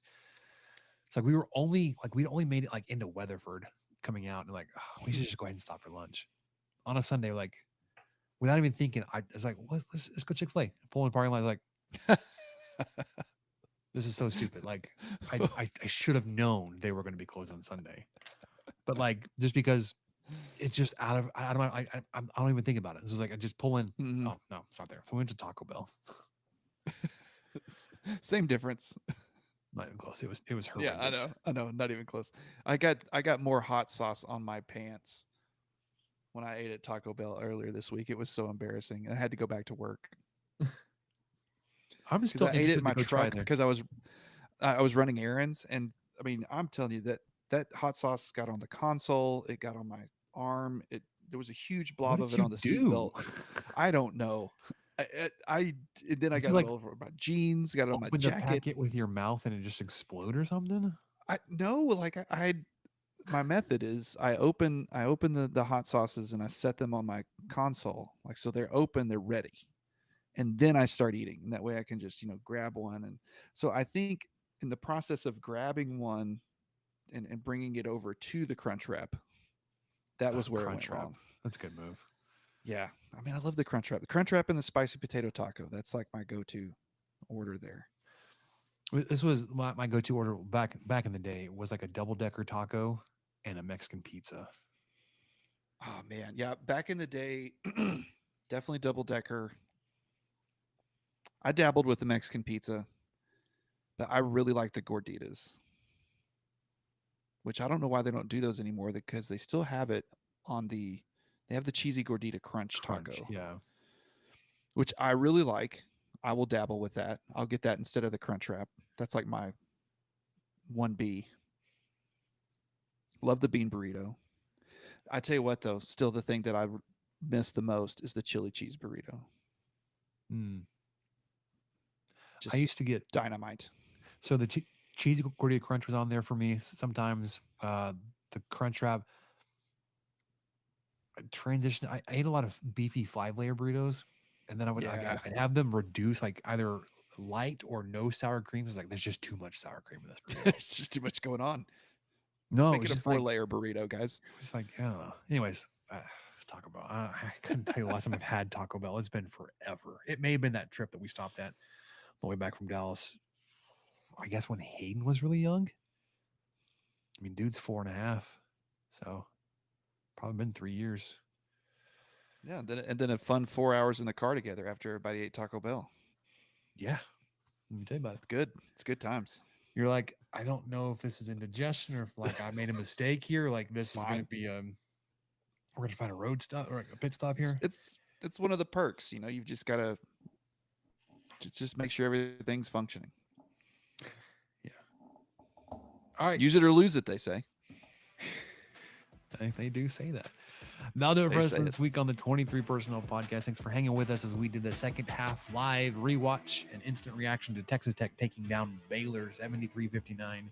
B: It's like we'd only made it like into Weatherford coming out, and like, oh, we should just go ahead and stop for lunch on a Sunday. Like without even thinking, I was like, let's go Chick-fil-A. Pull in the parking lot. I was like, this is so stupid. Like I should have known they were going to be closed on Sunday, but like just because it's just out of my I don't even think about it. This was like I just pull in.
C: Mhm.
B: Oh no, it's not there. So we went to Taco Bell.
C: Same difference.
B: Not even close. It was
C: Yeah,
B: horrendous.
C: I know, not even close. I got more hot sauce on my pants when I ate at Taco Bell earlier this week. It was so embarrassing. I had to go back to work
B: I'm
C: because
B: still
C: I ate it
B: interested
C: in
B: to
C: my
B: go try
C: truck
B: there.
C: because I was running errands, and I mean, I'm telling you that hot sauce got on the console, it got on my arm, there was a huge
B: What
C: blob of
B: did
C: it
B: you
C: on the
B: do?
C: seatbelt. I don't know. And then I
B: Did you
C: got it
B: like
C: all over my jeans, got it on my
B: open the
C: jacket.
B: packet with your mouth and it just explode or something?
C: I no, like I my method is I open the hot sauces and I set them on my console, like so they're open, they're ready, and then I start eating. And that way I can just grab one. And so I think in the process of grabbing one and bringing it over to the crunch wrap, that was where it went
B: Crunch wrap.
C: wrong.
B: That's a good move.
C: Yeah, I mean I love the crunch wrap, and the spicy potato taco. That's like my go-to order there.
B: This was my go-to order back in the day. It was like a double-decker taco and a Mexican pizza.
C: Oh man, yeah, back in the day, definitely double decker. I dabbled with the Mexican pizza, but I really like the gorditas, which I don't know why they don't do those anymore because they still have it on they have the cheesy gordita crunch taco,
B: Yeah.
C: which I really like. I will dabble with that. I'll get that instead of the crunch wrap. That's like my 1B. Love the bean burrito. I tell you what though, still the thing that I miss the most is the chili cheese burrito.
B: Mm. I
C: Just
B: used to get
C: dynamite.
B: so the cheesy gordita crunch was on there for me sometimes. The crunch wrap transition. I ate a lot of beefy 5-layer burritos, and then
C: Yeah.
B: I'd have them reduce like either light or no sour cream. It's like there's just too much sour cream in this burrito.
C: There's just too much going on.
B: No,
C: Make
B: it's
C: it a
B: just like
C: 4-layer burrito, guys.
B: it's like I don't know. Anyways, let's talk about. I couldn't tell you the last time I've had Taco Bell. It's been forever. It may have been that trip that we stopped at on the way back from Dallas. I guess when Hayden was really young. I mean, dude's 4.5, so probably been 3 years.
C: Yeah, and then a fun 4 hours in the car together after everybody ate Taco Bell.
B: Yeah, let me tell you about it.
C: It's good. It's good times.
B: You're like, I don't know if this is indigestion or if like I made a mistake here. Like this is going to
C: Fine.
B: be we're gonna find a road stop or a pit stop here.
C: It's one of the perks. You've just got to just make sure everything's functioning.
B: Yeah. All right.
C: Use it or lose it, they say.
B: They do say that. That'll do it for
C: They
B: us
C: say
B: this week on the 23 Personnel Podcast. Thanks for hanging with us as we did the second half live rewatch and instant reaction to Texas Tech taking down Baylor 73-59.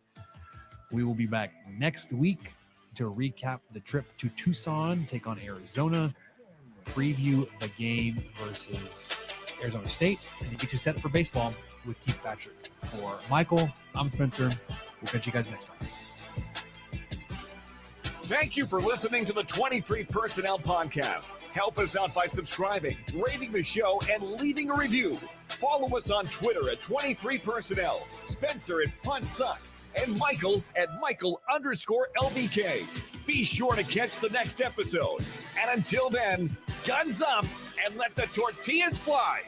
B: We will be back next week to recap the trip to Tucson, take on Arizona, preview the game versus Arizona State, and get you set for baseball with Keith Patrick. For Michael, I'm Spencer. We'll catch you guys next time.
A: Thank you for listening to the 23 Personnel Podcast. Help us out by subscribing, rating the show, and leaving a review. Follow us on Twitter at 23personnel, Spencer at PuntSuck, and Michael at Michael_LBK. Be sure to catch the next episode. And until then, guns up and let the tortillas fly.